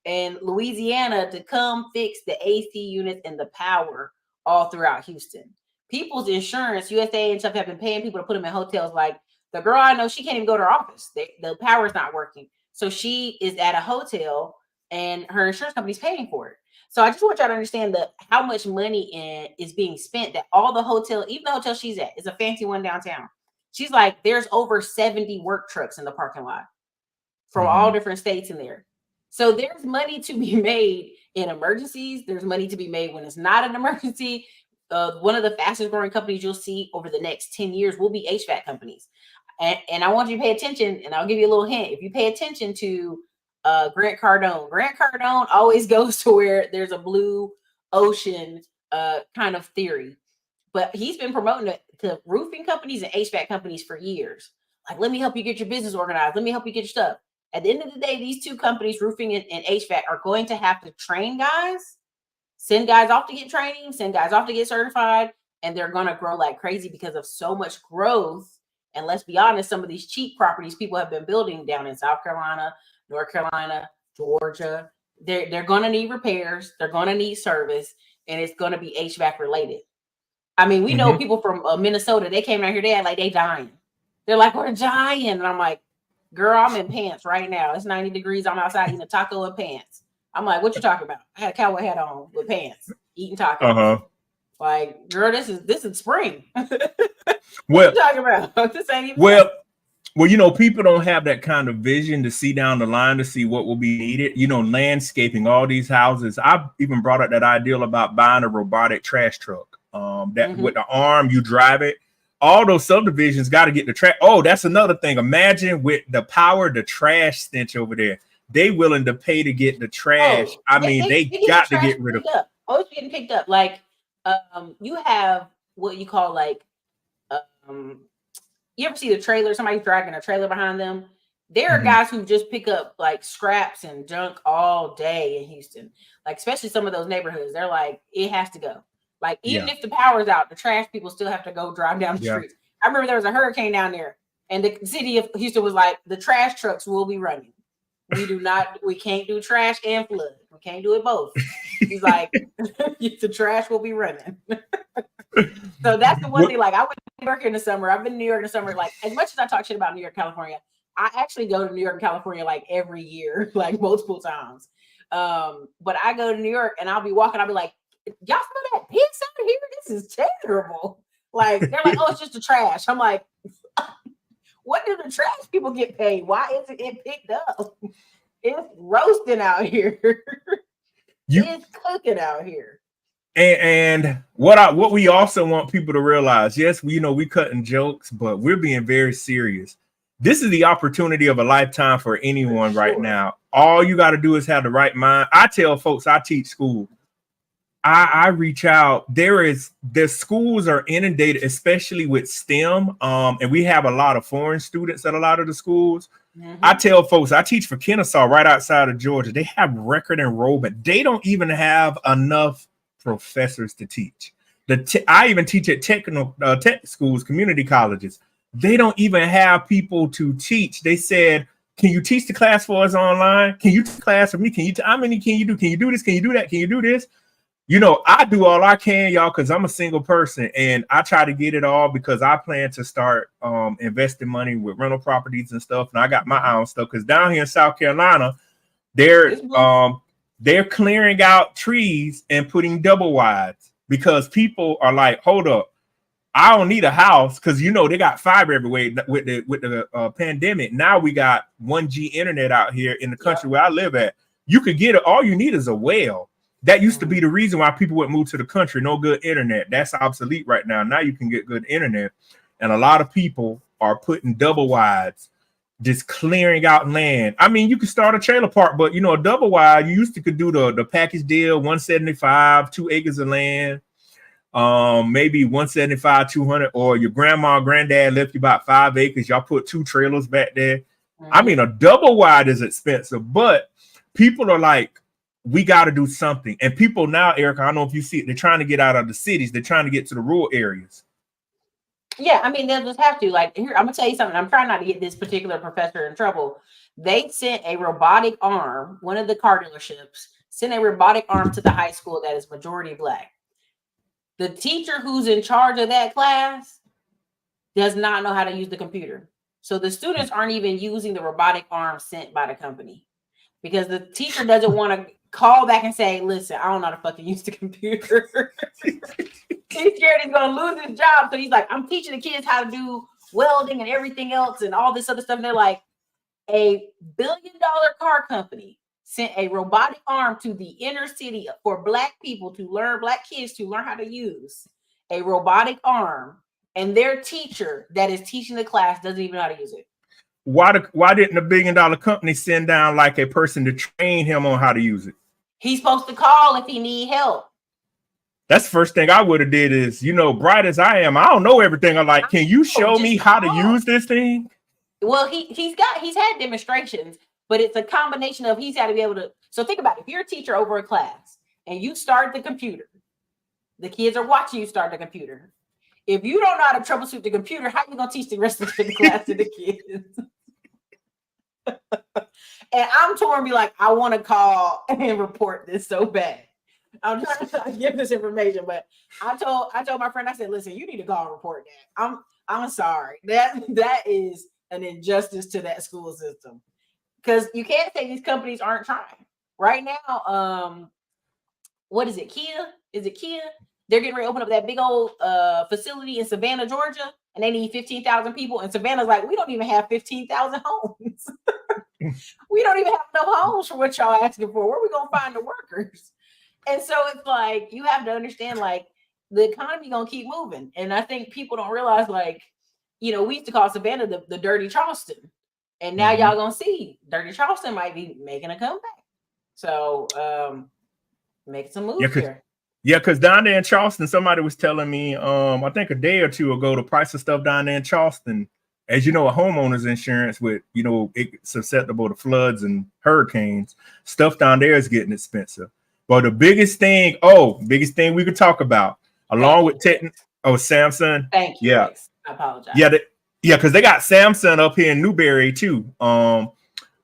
and Louisiana to come fix the AC units and the power all throughout Houston. People's insurance, USA and stuff, have been paying people to put them in hotels. Like the girl I know, she can't even go to her office. The power's not working. So she is at a hotel and her insurance company's paying for it. So I just want y'all to understand how much money is being spent, that all the hotel, even the hotel she's at, is a fancy one downtown. She's like, there's over 70 work trucks in the parking lot from all different states in there. So there's money to be made in emergencies. There's money to be made when it's not an emergency. One of the fastest growing companies you'll see over the next 10 years will be HVAC companies. And I want you to pay attention, and I'll give you a little hint. If you pay attention to Grant Cardone always goes to where there's a blue ocean kind of theory. But he's been promoting it to roofing companies and HVAC companies for years. Like, let me help you get your business organized. Let me help you get your stuff. At the end of the day, these two companies, roofing and HVAC, are going to have to train guys, send guys off to get training, send guys off to get certified, and they're going to grow like crazy because of so much growth. And let's be honest, some of these cheap properties people have been building down in South Carolina, North Carolina, Georgia, they're going to need repairs. They're going to need service, and it's going to be HVAC related. I mean, we know people from Minnesota, they came out here, they act like they dying. They're like, we're dying. And I'm like, girl, I'm in pants right now. It's 90 degrees. I'm outside eating a taco in pants. I'm like, what you talking about? I had a cowboy hat on with pants, eating tacos. Like, girl, this is spring. What you talking about? This ain't even well, you know, people don't have that kind of vision to see down the line to see what will be needed. You know, landscaping all these houses. I've even brought up that idea about buying a robotic trash truck. That with the arm, you drive it. All those subdivisions got to get the trash. Oh, that's another thing. Imagine with the power, the trash stench over there. They willing to pay to get the trash. They got to get rid of it. Oh, it's getting picked up. Like, you have what you call like, you ever see the trailer? Somebody's dragging a trailer behind them. There are guys who just pick up like scraps and junk all day in Houston. Like, especially some of those neighborhoods. They're like, it has to go. Like, even if the power's out, the trash people still have to go drive down the streets. I remember there was a hurricane down there, and the city of Houston was like, the trash trucks will be running. We can't do trash and flood. We can't do it both. He's like, the trash will be running. So that's the one thing. Like, I went to New York in the summer. I've been in New York in the summer. Like, as much as I talk shit about New York, California, I actually go to New York and California like every year, like multiple times. But I go to New York and I'll be walking. I'll be like, y'all smell that piss out here? This is terrible. Like, they're like, oh, it's just the trash. I'm like, what do the trash people get paid? Why isn't it picked up? It's roasting out here. It's cooking out here. And what we also want people to realize, yes, we cutting jokes, but we're being very serious. This is the opportunity of a lifetime for anyone right now. All you got to do is have the right mind. I tell folks, I teach school. I reach out. The schools are inundated, especially with STEM. And we have a lot of foreign students at a lot of the schools. Mm-hmm. I tell folks, I teach for Kennesaw right outside of Georgia. They have record enrollment. They don't even have enough professors to teach. I even teach at tech schools, community colleges. They don't even have people to teach. They said, can you teach the class for us online? Can you teach class for me? How many can you do? Can you do this? Can you do that? Can you do this? I do all I can, y'all, because I'm a single person and I try to get it all because I plan to start investing money with rental properties and stuff. And I got my eye on stuff because down here in South Carolina, they're clearing out trees and putting double wides because people are like, hold up, I don't need a house because they got fiber everywhere with the pandemic. Now we got 1G internet out here in the country where I live at. You could get it. All you need is a well. That used to be the reason why people would move to the country. No good internet. That's obsolete right now. Now you can get good internet. And a lot of people are putting double wides, just clearing out land. I mean, you could start a trailer park, but a double wide, you used to could do the package deal, 175, 2 acres of land, maybe 175, 200, or your grandma, granddad left you about 5 acres. Y'all put 2 trailers back there. Mm-hmm. I mean, a double wide is expensive, but people are like, we got to do something. And people now, Ericka, I don't know if you see it, they're trying to get out of the cities. They're trying to get to the rural areas. Yeah, I mean, they'll just have to. Like, here, I'm going to tell you something. I'm trying not to get this particular professor in trouble. They sent a robotic arm, one of the car dealerships, sent a robotic arm to the high school that is majority Black. The teacher who's in charge of that class does not know how to use the computer. So the students aren't even using the robotic arm sent by the company because the teacher doesn't want to call back and say, listen, I don't know how to fucking use the computer. He's scared he's going to lose his job. So he's like, I'm teaching the kids how to do welding and everything else and all this other stuff. And they're like, a $1 billion car company sent a robotic arm to the inner city for Black people to learn, Black kids to learn how to use a robotic arm. And their teacher that is teaching the class doesn't even know how to use it. Why didn't a $1 billion company send down like a person to train him on how to use it? He's supposed to call if he need help. That's the first thing I would have did is, bright as I am, I don't know everything. I'm like, can you show me how to use this thing? Well, he's had demonstrations, but it's a combination of he's had to be able to. So think about it. If you're a teacher over a class and you start the computer, the kids are watching you start the computer. If you don't know how to troubleshoot the computer, how are you going to teach the rest of the class to the kids? And I'm torn, be like, I want to call and report this so bad. I'm trying to give this information, but I told my friend, I said, listen, you need to call and report that. I'm sorry. That is an injustice to that school system. Because you can't say these companies aren't trying. Right now, what is it? Kia? Is it Kia? They're getting ready to open up that big old facility in Savannah, Georgia, and they need 15,000 people. And Savannah's like, we don't even have 15,000 homes. We don't even have enough homes for what y'all asking for. Where are we going to find the workers? And so it's like, you have to understand, like, the economy going to keep moving. And I think people don't realize, like, we used to call Savannah the dirty Charleston. And now y'all going to see dirty Charleston might be making a comeback. So make some moves here. Yeah, because down there in Charleston, somebody was telling me, I think a day or two ago, the price of stuff down there in Charleston, as you know, a homeowner's insurance with, it's susceptible to floods and hurricanes, stuff down there is getting expensive. But the biggest thing we could talk about, along with Samsung. Thank you. Yeah. I apologize. Yeah, because they got Samsung up here in Newberry too.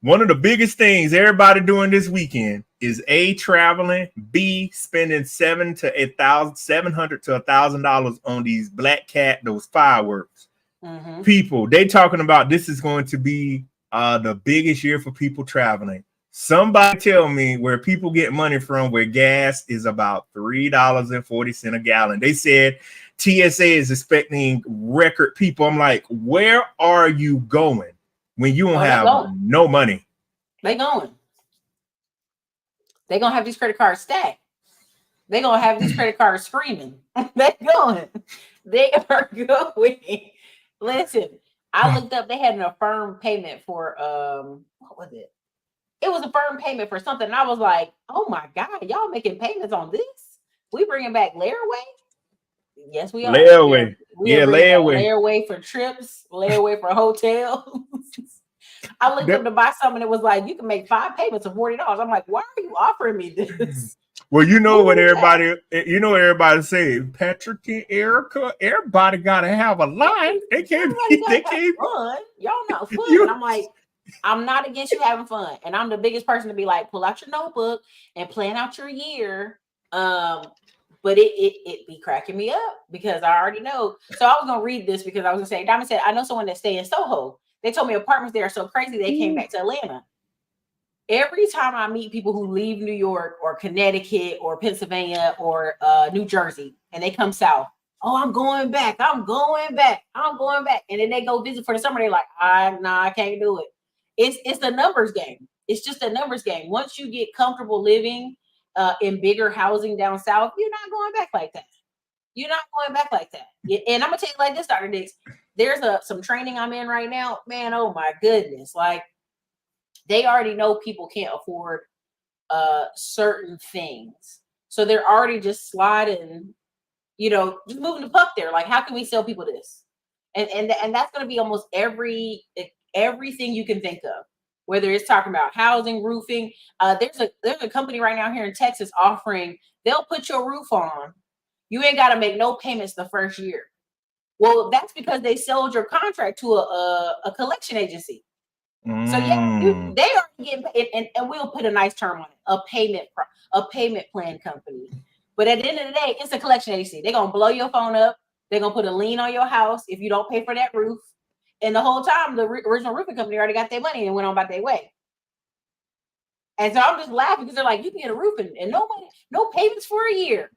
One of the biggest things everybody doing this weekend is A, traveling, B, spending $700 to $1,000 on these Black Cat, those fireworks. Mm-hmm. People, they talking about this is going to be the biggest year for people traveling. Somebody tell me where people get money from where gas is about $3.40 a gallon. They said TSA is expecting record people. I'm like, where are you going when you don't have no money? They going. They're gonna have these credit cards stacked. They're gonna have these credit cards screaming. They're going. They are going. Listen, I looked up, they had an affirmed payment for what was it? It was a firm payment for something. And I was like, oh my God, y'all making payments on this? We bringing back layaway? Yes, we are. Layaway. Yeah, layaway for trips, layaway for hotels. I looked up to buy something. It was like, you can make 5 payments of $40. I'm like, why are you offering me this? Well, you know what everybody say, Patrick and Ericka, everybody gotta have a life. They can't fun. Y'all not fun. And I'm like, I'm not against you having fun. And I'm the biggest person to be like, pull out your notebook and plan out your year. But it be cracking me up because I already know. So I was gonna read this because I was gonna say, Diamond said, I know someone that stay in Soho. They told me apartments there are so crazy they came back to Atlanta. Every time I meet people who leave New York or Connecticut or Pennsylvania or New Jersey and they come south, oh, I'm going back. And then they go visit for the summer. They're like, I can't do it. It's a numbers game. It's just a numbers game. Once you get comfortable living in bigger housing down south, you're not going back like that. And I'm gonna tell you like this, Dr. Dix. There's some training I'm in right now. Man, oh my goodness. Like, they already know people can't afford certain things. So they're already just sliding, just moving the puck there. Like, how can we sell people this? And that's going to be almost everything you can think of, whether it's talking about housing, roofing. There's a company right now here in Texas offering, they'll put your roof on. You ain't got to make no payments the first year. Well, that's because they sold your contract to a collection agency. So yeah, they are getting paid, and we'll put a nice term on it, a payment plan company. But at the end of the day, it's a collection agency. They're gonna blow your phone up. They're gonna put a lien on your house if you don't pay for that roof. And the whole time, the original roofing company already got their money and went on about their way. And so I'm just laughing because they're like, you can get a roof and no payments for a year.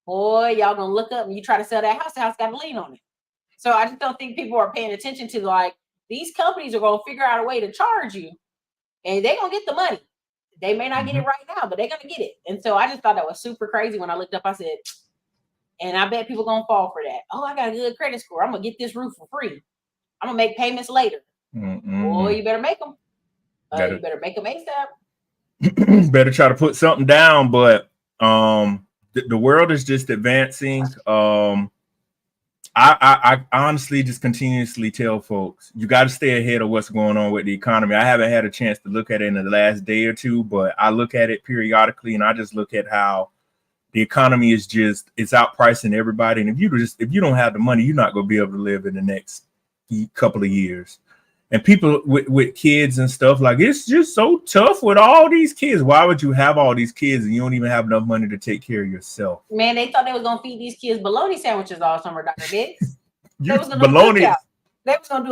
Boy, y'all gonna look up and you try to sell that house. The house got a lien on it. So I just don't think people are paying attention to, like, these companies are going to figure out a way to charge you and they're going to get the money. They may not get it right now, but they're going to get it. And so I just thought that was super crazy. When I looked up, I said, and I bet people going to fall for that. Oh, I got a good credit score. I'm going to get this roof for free. I'm going to make payments later. Boy, you better make them. You better make them ASAP. Better try to put something down, but the world is just advancing. I honestly just continuously tell folks, you got to stay ahead of what's going on with the economy. I haven't had a chance to look at it in the last day or two, but I look at it periodically and I just look at how the economy is it's outpricing everybody. And if you don't have the money, you're not going to be able to live in the next couple of years. And people with kids and stuff, like, it's just so tough with all these kids. Why would you have all these kids and you don't even have enough money to take care of yourself? Man, they thought they was gonna feed these kids bologna sandwiches all summer, Dr. Dix. They was gonna do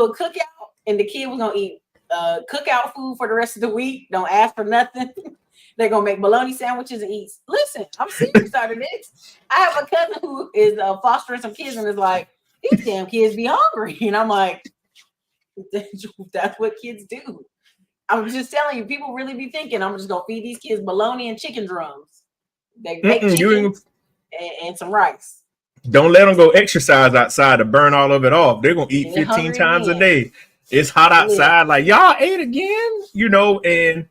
a cookout, and the kid was gonna eat cookout food for the rest of the week. Don't ask for nothing. They're gonna make bologna sandwiches and eat. Listen, I'm serious, Dr. Dix. I have a cousin who is fostering some kids and is like, these damn kids be hungry, and I'm like, that's what kids do. I'm just telling you, people really be thinking I'm just gonna feed these kids bologna and chicken drums. They make chicken and some rice. Don't let them go exercise outside to burn all of it off. They're gonna eat 15 times a day. It's hot outside. Like, y'all ate again, and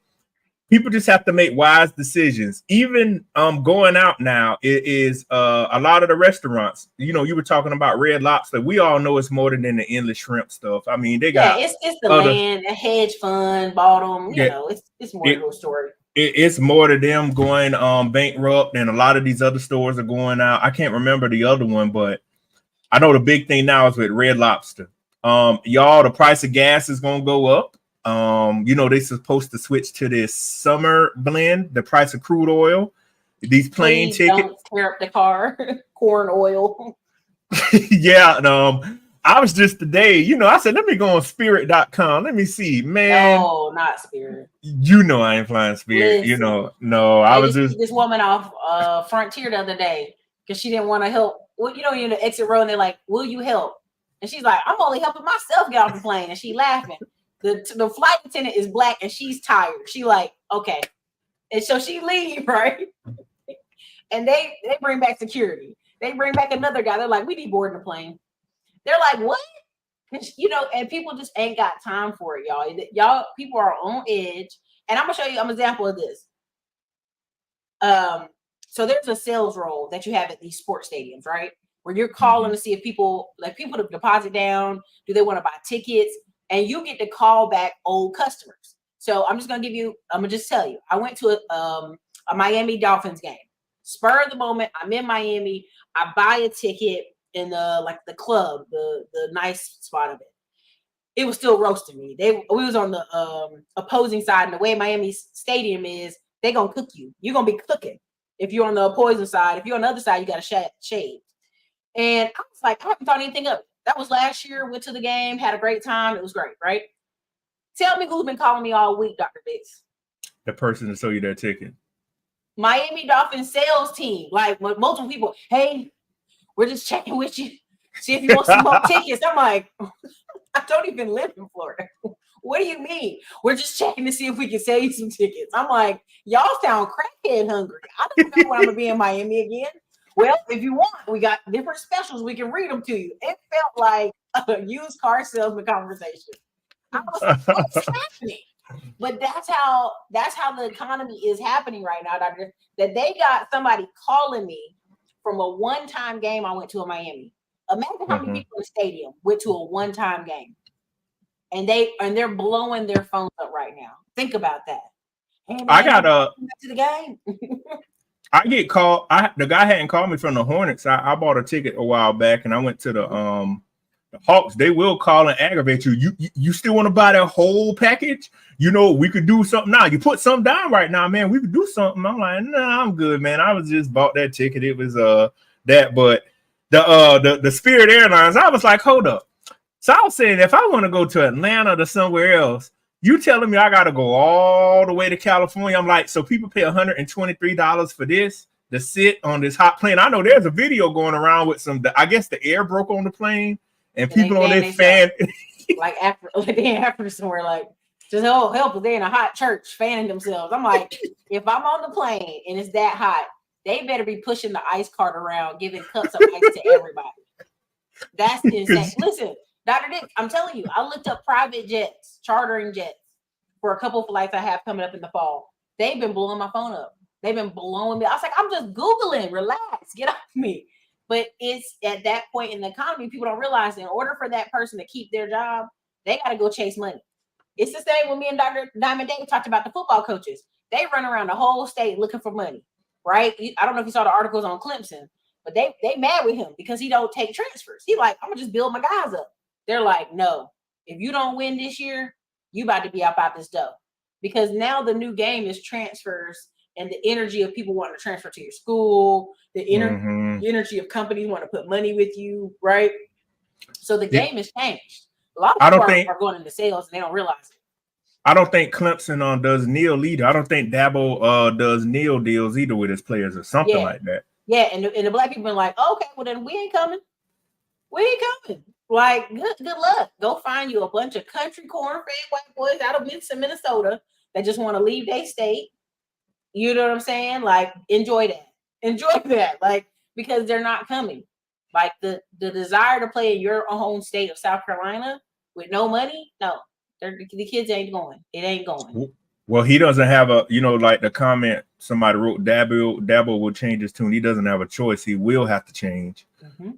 people just have to make wise decisions. Even going out now, it is a lot of the restaurants. You were talking about Red Lobster. We all know it's more than the endless shrimp stuff. I mean, they got it's the land, a hedge fund bought them. It's more to a story. It's more to them going bankrupt, and a lot of these other stores are going out. I can't remember the other one, but I know the big thing now is with Red Lobster. Y'all, the price of gas is gonna go up. They're supposed to switch to this summer blend, the price of crude oil. These plane Please tickets. don't tear up the car. Corn oil. Yeah, and I was just today, I said, let me go on spirit.com. Let me see, man. No, not Spirit. I ain't flying Spirit. Listen, No, I they was just just kicked this woman off Frontier the other day because she didn't want to help. Well, you're in the exit row and they're like, will you help? And she's like, I'm only helping myself get off the plane. And she laughing. The flight attendant is black and she's tired. She like, okay. And so she leave, right? And they bring back security. They bring back another guy. They're like, we need boarding the plane. They're like, what? And people just ain't got time for it, y'all. Y'all, people are on edge. And I'm gonna show you an example of this. So there's a sales role that you have at these sports stadiums, right? Where you're calling to see if people to deposit down, do they want to buy tickets? And you get to call back old customers. So I'm gonna just tell you, I went to a Miami Dolphins game. Spur of the moment, I'm in Miami. I buy a ticket in the club, the nice spot of it. It was still roasting me. We was on the opposing side, and the way Miami Stadium is, they gonna cook you. You're gonna be cooking if you're on the opposing side. If you're on the other side, you got to shade. And I was like, I haven't thought anything of it. That was last year. Went to the game, had a great time. It was great, right? Tell me who's been calling me all week, Dr. Biggs. the person to sell you that ticket. Miami Dolphins sales team, like multiple people. Hey, we're just checking with you, see if you want some more tickets. I'm like, I don't even live in Florida. What do you mean? We're just checking to see if we can sell you some tickets. I'm like, y'all sound crackhead hungry. I don't know when I'm gonna be in Miami again. Well, if you want, we got different specials. We can read them to you. It felt like a used car salesman conversation. I was like, what's happening? But that's how the economy is happening right now, Doctor. That they got somebody calling me from a one-time game I went to in Miami. Imagine how many people in the stadium went to a one-time game, and they're blowing their phones up right now. Think about that. Hey, man, I got to the game. I get called. The guy hadn't called me from the Hornets. I bought a ticket a while back, and I went to the Hawks. They will call and aggravate you. You still want to buy that whole package? We could do something now. You put something down right now, man. We could do something. I'm like, nah, I'm good, man. I was just bought that ticket. It was that, but the Spirit Airlines. I was like, hold up. So I was saying, if I want to go to Atlanta or somewhere else, you telling me I got to go all the way to California? I'm like, so people pay $123 for this to sit on this hot plane. I know there's a video going around with I guess the air broke on the plane and people on their fan. like they after somewhere, like, just help if they're in a hot church fanning themselves. I'm like, if I'm on the plane and it's that hot, they better be pushing the ice cart around, giving cups of ice to everybody. That's insane. Listen, Dr. Dick, I'm telling you, I looked up private jets, chartering jets for a couple of flights I have coming up in the fall. They've been blowing my phone up. They've been blowing me. I was like, I'm just Googling, relax, get off me. But it's at that point in the economy, people don't realize in order for that person to keep their job, they got to go chase money. It's the same when me and Dr. Diamond Dave talked about the football coaches. They run around the whole state looking for money, right? I don't know if you saw the articles on Clemson, but they mad with him because he don't take transfers. He like, I'm going to just build my guys up. They're like, no, if you don't win this year, you about to be out this dough. Because now the new game is transfers and the energy of people wanting to transfer to your school, the energy of companies want to put money with you, right? So the game has changed. A lot of people are going into sales and they don't realize it. I don't think Clemson does NIL either. I don't think Dabo does NIL deals either with his players or something like that. Yeah, and the black people are like, okay, well then we ain't coming. We ain't coming. Like, good luck. Go find you a bunch of country corn-fed white boys out of Minnesota that just want to leave their state. You know what I'm saying? Like, enjoy that. Like, because they're not coming. Like, the desire to play in your own state of South Carolina with no money, no. The kids ain't going. It ain't going. Well, he doesn't have like the comment somebody wrote, Dabo will change his tune. He doesn't have a choice. He will have to change.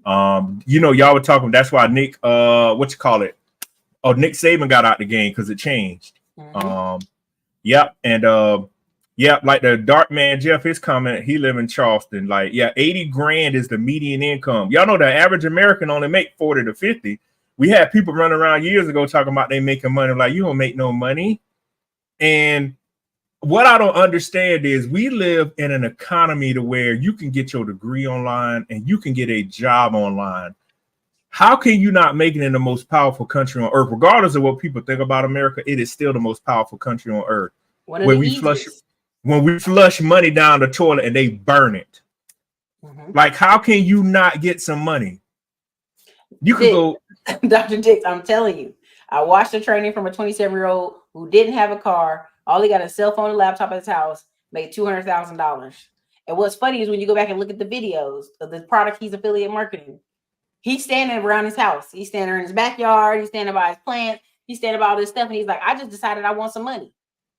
Y'all were talking. That's why Nick, Nick Saban got out the game because it changed. Like the Dark Man Jeff, his comment, he live in Charleston. Like, $80,000 is the median income. Y'all know the average American only make 40 to 50. We had people running around years ago talking about they making money. Like, you don't make no money. And what I don't understand is we live in an economy to where you can get your degree online and you can get a job online. How can you not make it in the most powerful country on earth? Regardless of what people think about America, it is still the most powerful country on earth. One of Where the we easiest. flush money down the toilet and they burn it. Mm-hmm. Like, how can you not get some money? You could go. Dr. Dix, I'm telling you, I watched a training from a 27-year-old who didn't have a car. All he got a cell phone and laptop at his house, made $200,000. And what's funny is when you go back and look at the videos of the product he's affiliate marketing, he's standing around his house. He's standing in his backyard. He's standing by his plant. He's standing by all this stuff. And he's like, I just decided I want some money.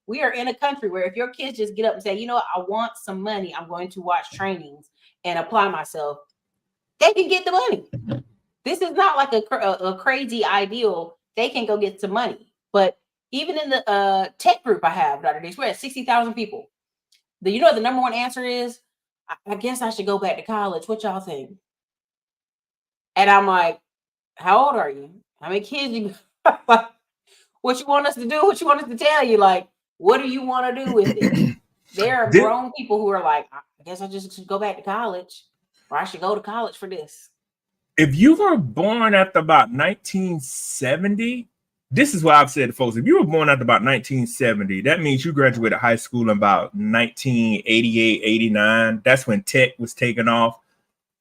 We are in a country where if your kids just get up and say, you know what, I want some money, I'm going to watch trainings and apply myself, they can get the money. This is not like a crazy ideal. They can go get some money. But even in the tech group I have, Dr. Dix, we're at 60,000 people. The number one answer is, I guess I should go back to college. What y'all think? And I'm like, how old are you? How many kids you what you want us to do? What you want us to tell you? Like, what do you want to do with it? There are grown people who are like, I guess I just should go back to college, or I should go to college for this. If you were born after about 1970, this is what I've said to folks. If you were born after about 1970, that means you graduated high school in about 1988, 89. That's when tech was taking off.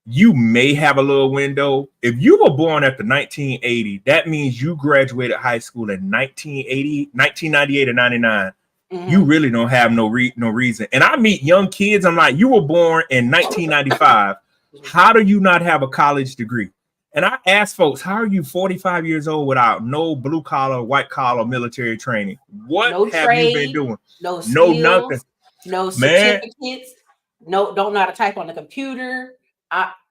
You may have a little window. If you were born after 1980, that means you graduated high school in 1980, 1998 or 99. Mm-hmm. You really don't have no reason. And I meet young kids. I'm like, you were born in 1995. How do you not have a college degree? And I ask folks, how are you 45 years old without no blue collar, white collar military training? What have you been doing? No skills, nothing. No certificates. No, don't know how to type on the computer.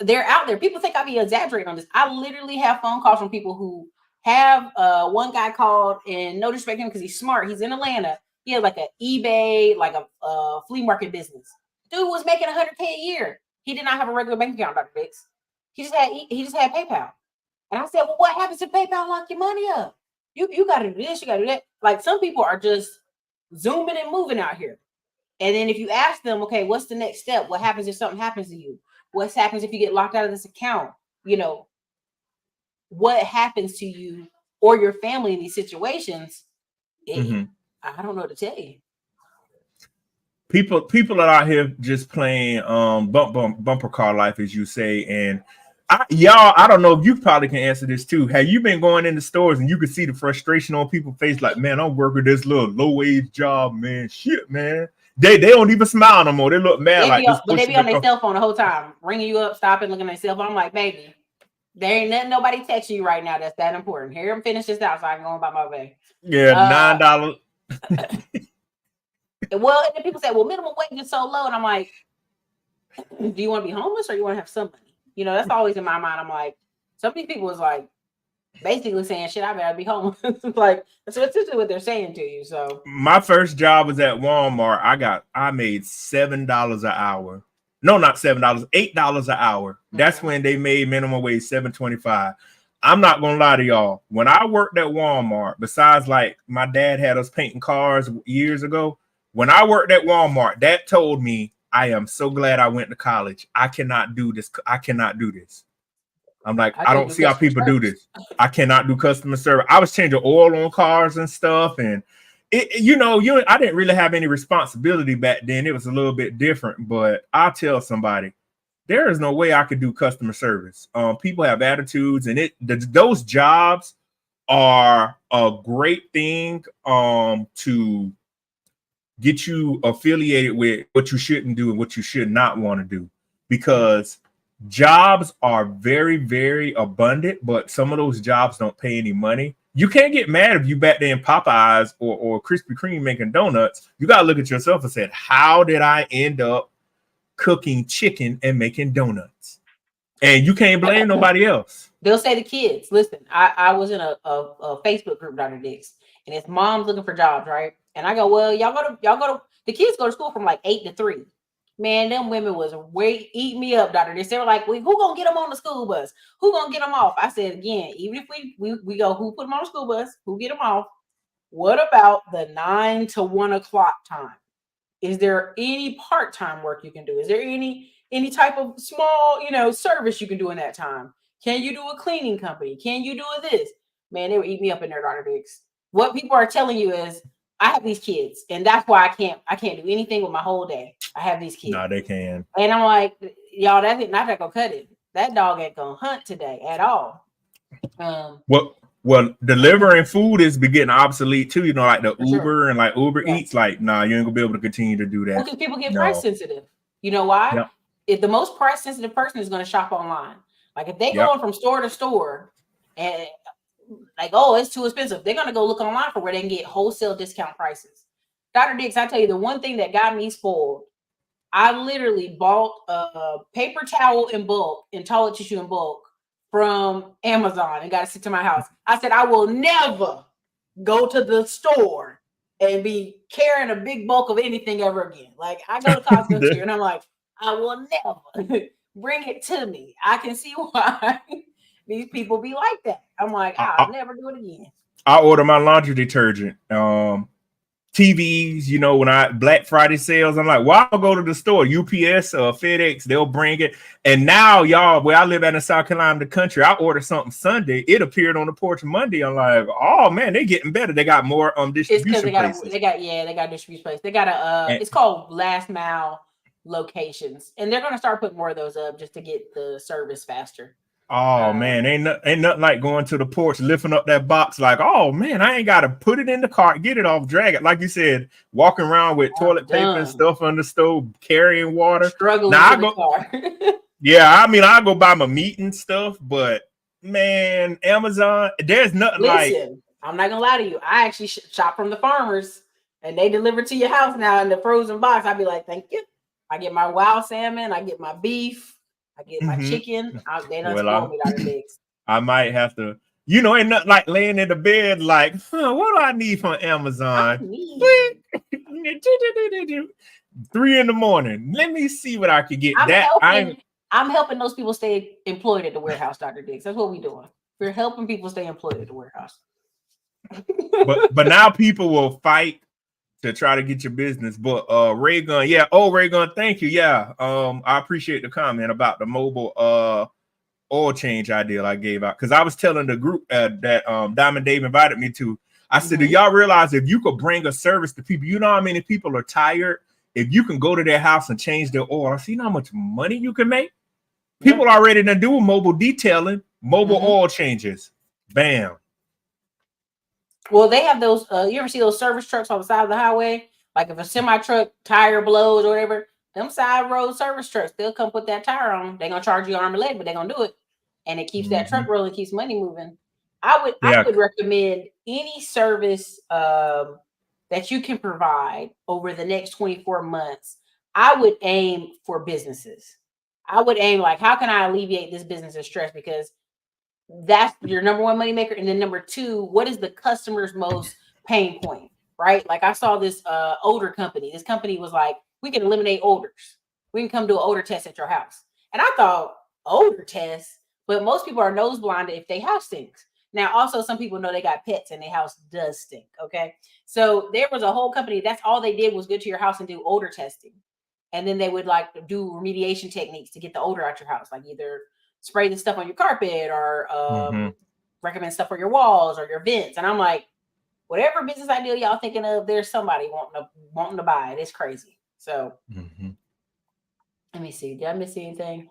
They're out there. People think I be exaggerating on this. I literally have phone calls from people who have one guy called, and no disrespect to him because he's smart. He's in Atlanta. He had like an eBay, like a flea market business. Dude was making $100K a year. He did not have a regular bank account, Dr. Dix. He just had PayPal. And I said, well, what happens if PayPal lock your money up? You got to do this, you got to do that. Like, some people are just zooming and moving out here. And then if you ask them, okay, what's the next step? What happens if something happens to you? What happens if you get locked out of this account? What happens to you or your family in these situations? I don't know what to tell you. People are out here just playing bumper car life, as you say. And I don't know if you probably can answer this too. Have you been going into stores and you can see the frustration on people's face? Like, man, I'm working this little low wage job, man. Shit, man. They don't even smile no more. They look mad but they be on their cell phone the whole time, ringing you up, stopping, looking at their cell phone. I'm like, baby, there ain't nothing nobody texting you right now that's that important. Here, I'm finish this out so I can go about my way. Yeah, $9. Well, and then people say, well, minimum wage is so low. And I'm like, do you want to be homeless or you want to have some money? That's always in my mind. I'm like, some of these people is like basically saying, shit, I better be homeless. Like, that's essentially what they're saying to you. So my first job was at Walmart. I made $7 an hour. No, not $7, $8 an hour. That's when they made minimum wage $7.25. I'm not gonna lie to y'all. When I worked at Walmart, besides like my dad had us painting cars years ago, when I worked at Walmart, that told me I am so glad I went to college. I cannot do this. I'm like, I don't see how people do this. I cannot do customer service. I was changing oil on cars and stuff. And I didn't really have any responsibility back then. It was a little bit different, but I'll tell somebody, there is no way I could do customer service. People have attitudes, and those jobs are a great thing to get you affiliated with what you shouldn't do and what you should not want to do, because jobs are very, very abundant, but some of those jobs don't pay any money. You can't get mad if you back there in Popeyes or Krispy Kreme making donuts. You got to look at yourself and say, how did I end up cooking chicken and making donuts? And you can't blame nobody else. They'll say to kids, listen, I was in a Facebook group, Dr. Dix, and it's moms looking for jobs, right? And I go, well, y'all go to the kids go to school from like 8 to 3. Man, them women was eating me up, Dr. They were like, who gonna get them on the school bus? Who gonna get them off? I said again, even if we go, who put them on the school bus? Who get them off? What about the 9 to 1 o'clock time? Is there any part-time work you can do? Is there any type of small, service you can do in that time? Can you do a cleaning company? Can you do this? Man, they would eat me up in there, Dr. Diggs. What people are telling you is, I have these kids, and that's why I can't do anything with my whole day. I have these kids. No, they can. And I'm like, y'all, that's not gonna cut it. That dog ain't gonna hunt today at all. Well, delivering food is getting obsolete too. Like the Uber sure. And like Uber Eats. Like, nah, you ain't gonna be able to continue to do that. Well, because people get price sensitive. You know why? Yep. If the most price sensitive person is gonna shop online. Like if they going from store to store and like, oh, it's too expensive, they're gonna go look online for where they can get wholesale discount prices. Dr. Diggs, I tell you, the one thing that got me spoiled, I literally bought a paper towel in bulk and toilet tissue in bulk from Amazon and got it sent to my house. I said, I will never go to the store and be carrying a big bulk of anything ever again. Like I go to Costco here and I'm like, I will never bring it to me. I can see why these people be like that. I'm like, I'll never do it again. I order my laundry detergent. TVs, when Black Friday sales, I'm like, well, I'll go to the store, UPS or FedEx, they'll bring it. And now, y'all, where I live at in South Carolina, the country, I ordered something Sunday. It appeared on the porch Monday. I'm like, oh man, they're getting better. They got more distribution places. They got distribution places. They got it's called last mile locations, and they're gonna start putting more of those up just to get the service faster. Oh man, ain't nothing like going to the porch, lifting up that box like, oh man, I ain't got to put it in the cart, get it off, drag it. Like you said, walking around with toilet paper and stuff on the stove, carrying water. Struggling now, to the car. Yeah, I mean, I go buy my meat and stuff, but man, Amazon, there's nothing like. I'm not gonna lie to you. I actually shop from the farmers, and they deliver to your house now in the frozen box. I'd be like, thank you. I get my wild salmon, I get my beef. I get my chicken. They don't spoil me, Dr. Diggs. I might have to, ain't nothing like laying in the bed like, what do I need from Amazon? 3 a.m. Let me see what I could get. I'm helping those people stay employed at the warehouse, Dr. Diggs. That's what we're doing. We're helping people stay employed at the warehouse. but now people will fight to try to get your business. But Ray Gun, Ray Gun, thank you. I appreciate the comment about the mobile oil change idea I gave out, because I was telling the group that Diamond Dave invited me to. I said, do y'all realize if you could bring a service to people, you know how many people are tired? If you can go to their house and change their oil, I see how much money you can make. People are ready to do mobile detailing, mobile oil changes. Bam. Well, they have those. You ever see those service trucks on the side of the highway? Like if a semi truck tire blows or whatever, them side road service trucks, they'll come put that tire on. They're gonna charge you arm and leg, but they're gonna do it, and it keeps that truck rolling, keeps money moving. I would recommend any service that you can provide over the next 24 months. I would aim for businesses. I would aim like, how can I alleviate this business's stress? Because that's your number one money maker. And then number two, what is the customer's most pain point, right? Like I saw this odor company. This company was like, we can eliminate odors. We can come do an odor test at your house. And I thought, odor test? But most people are nose blinded if their house stinks. Now, also, some people know they got pets and their house does stink, okay? So there was a whole company, that's all they did was go to your house and do odor testing. And then they would like do remediation techniques to get the odor out your house, like either spray the stuff on your carpet or recommend stuff for your walls or your vents. And I'm like, whatever business idea y'all thinking of, there's somebody wanting to buy it. It's crazy. So let me see. Did I miss anything?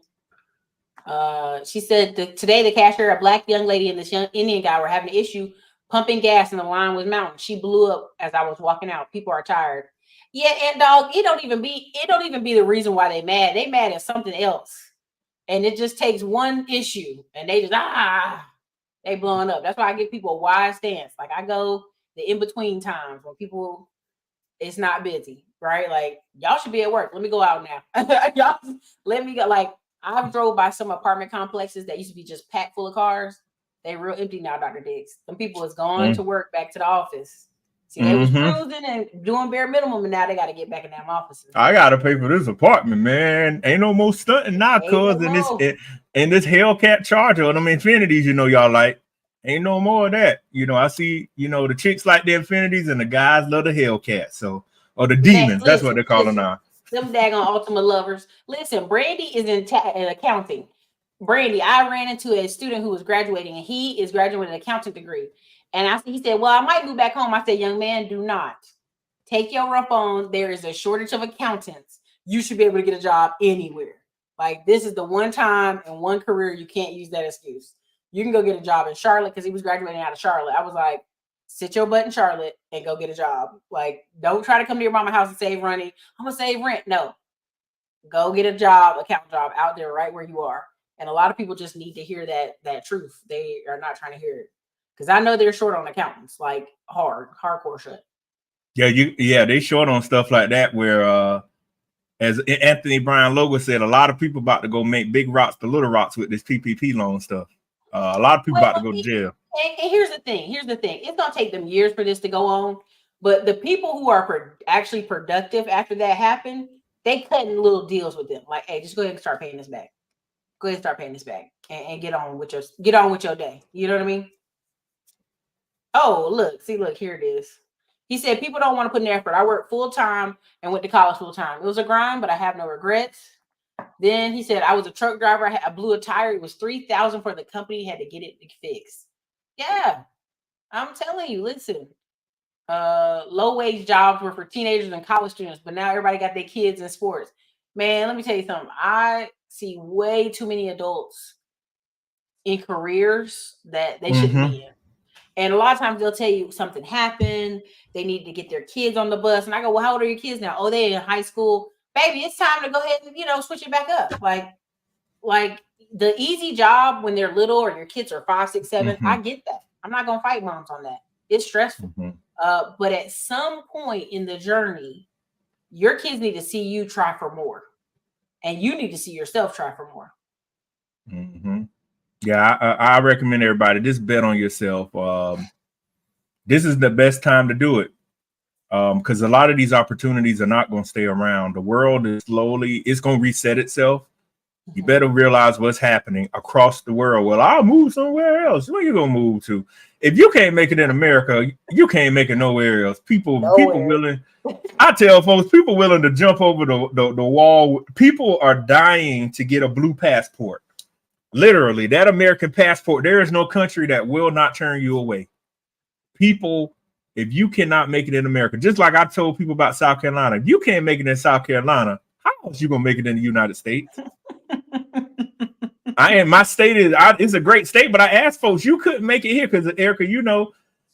She said today the cashier, a black young lady and this young Indian guy were having an issue pumping gas and the line was mounting. She blew up as I was walking out. People are tired. Yeah, and dog, it don't even be the reason why they mad. They mad at something else. And it just takes one issue and they just they blowing up. That's why I give people a wide stance. Like I go the in-between times when people it's not busy, right? Like y'all should be at work. Let me go out now. Y'all let me go. Like I've drove by some apartment complexes that used to be just packed full of cars. They're real empty now, Dr. Diggs. Some people is going to work back to the office. See, they was cruising and doing bare minimum, and now they got to get back in them offices. I gotta pay for this apartment, man. Ain't no more stunting now, cuz in this Hellcat Charger or them Infinities, you know, y'all like. Ain't no more of that. You know, I see, you know, the chicks like the Infinities and the guys love the Hellcat. So, or the Demons, that's what they call them now. Them daggone Ultima lovers. Listen, Brandy is in accounting. Brandy, I ran into a student who was graduating, and he is graduating with an accounting degree. And he said, well, I might move back home. I said, young man, do not. Take your rump on. There is a shortage of accountants. You should be able to get a job anywhere. Like, this is the one time and one career you can't use that excuse. You can go get a job in Charlotte, because he was graduating out of Charlotte. I was like, sit your butt in Charlotte and go get a job. Like, don't try to come to your mama's house and save money. I'm going to save rent. No. Go get a job, account job out there right where you are. And a lot of people just need to hear that truth. They are not trying to hear it. Because I know they're short on accountants, like hardcore shit. Yeah, they short on stuff like that where as Anthony Brian Logan said, a lot of people about to go make big rocks to little rocks with this PPP loan stuff. A lot of people about to go to jail. And here's the thing. It's going to take them years for this to go on. But the people who are actually productive after that happened, they cutting little deals with them. Like, hey, just go ahead and start paying this back. Go ahead and start paying this back and get on with your day. You know what I mean? Oh, look, here it is. He said, people don't want to put in effort. I worked full time and went to college full time. It was a grind, but I have no regrets. Then he said, I was a truck driver. I blew a tire. It was $3,000 for the company. Had to get it fixed. Yeah, I'm telling you, listen, low wage jobs were for teenagers and college students, but now everybody got their kids in sports. Man, let me tell you something. I see way too many adults in careers that they shouldn't be in. And a lot of times they'll tell you something happened. They need to get their kids on the bus. And I go, well, how old are your kids now? Oh, they're in high school. Baby, it's time to go ahead and, switch it back up. Like the easy job when they're little or your kids are 5, 6, 7. I get that. I'm not going to fight moms on that. It's stressful. But at some point in the journey, your kids need to see you try for more. And you need to see yourself try for more. Yeah, I recommend everybody just bet on yourself. This is the best time to do it because a lot of these opportunities are not going to stay around. The world is it's going to reset itself. You better realize what's happening across the world. Well, I'll move somewhere else. Where you going to move to? If you can't make it in America, you can't make it nowhere else. People willing. I tell folks, people willing to jump over the wall. People are dying to get a blue passport. Literally, that American passport, there is no country that will not turn you away. People, if you cannot make it in America, just like I told people about South Carolina, if you can't make it in South Carolina, how else you gonna make it in the United States? My state it's a great state, but I asked folks, you couldn't make it here because Ericka,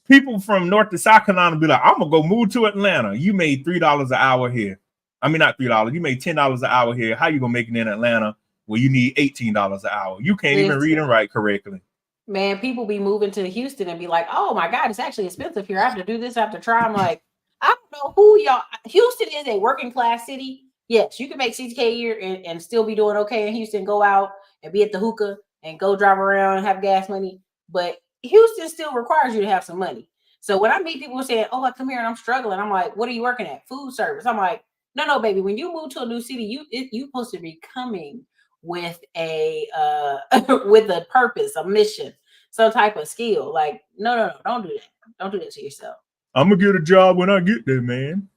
people from North to South Carolina be like, I'm gonna go move to Atlanta. You made $3 an hour here. I mean, not $3. You made $10 an hour here. How you gonna make it in Atlanta? Well, you need $18 an hour. You can't even read and write correctly. Man, people be moving to Houston and be like, oh my God, it's actually expensive here. I have to do this, I have to try. I'm like, I don't know who y'all. Houston is a working class city. Yes, you can make $60K a year and still be doing okay in Houston, go out and be at the hookah and go drive around and have gas money. But Houston still requires you to have some money. So when I meet people saying, oh, I come here and I'm struggling, I'm like, what are you working at? Food service. I'm like, no, baby. When you move to a new city, you supposed to be coming with a with a purpose, a mission, some type of skill. Like, no, don't do that. Don't do that to yourself. I'm gonna get a job when I get there, man.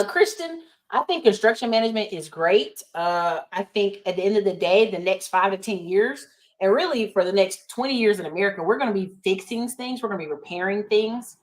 Kristen, I think construction management is great. I think at the end of the day, the next 5 to 10 years, and really for the next 20 years in America, we're going to be fixing things. We're going to be repairing things.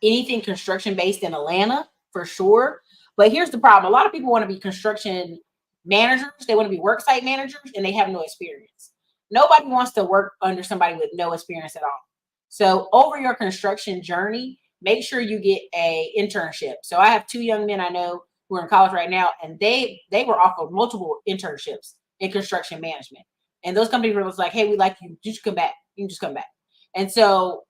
Anything construction based in Atlanta for sure. But here's the problem. A lot of people want to be construction managers. They want to be work site managers and they have no experience. Nobody wants to work under somebody with no experience at all. So over your construction journey, make sure you get a internship. So I have 2 young men I know who are in college right now, and they were offered multiple internships in construction management. And those companies were like, hey, we like you. You should come back. You can just come back. And so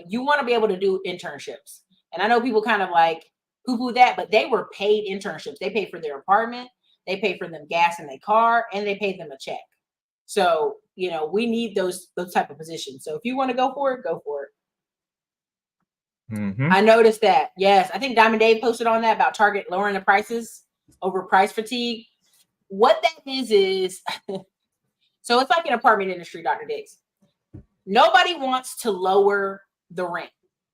you want to be able to do internships. And I know people kind of like poo-poo that, but they were paid internships. They paid for their apartment. They paid for them gas in their car, and they paid them a check. So, we need those type of positions. So if you want to go for it, go for it. Mm-hmm. I noticed that. Yes, I think Diamond Dave posted on that about Target lowering the prices over price fatigue. What that is so it's like an apartment industry, Dr. Diggs. Nobody wants to lower the rent,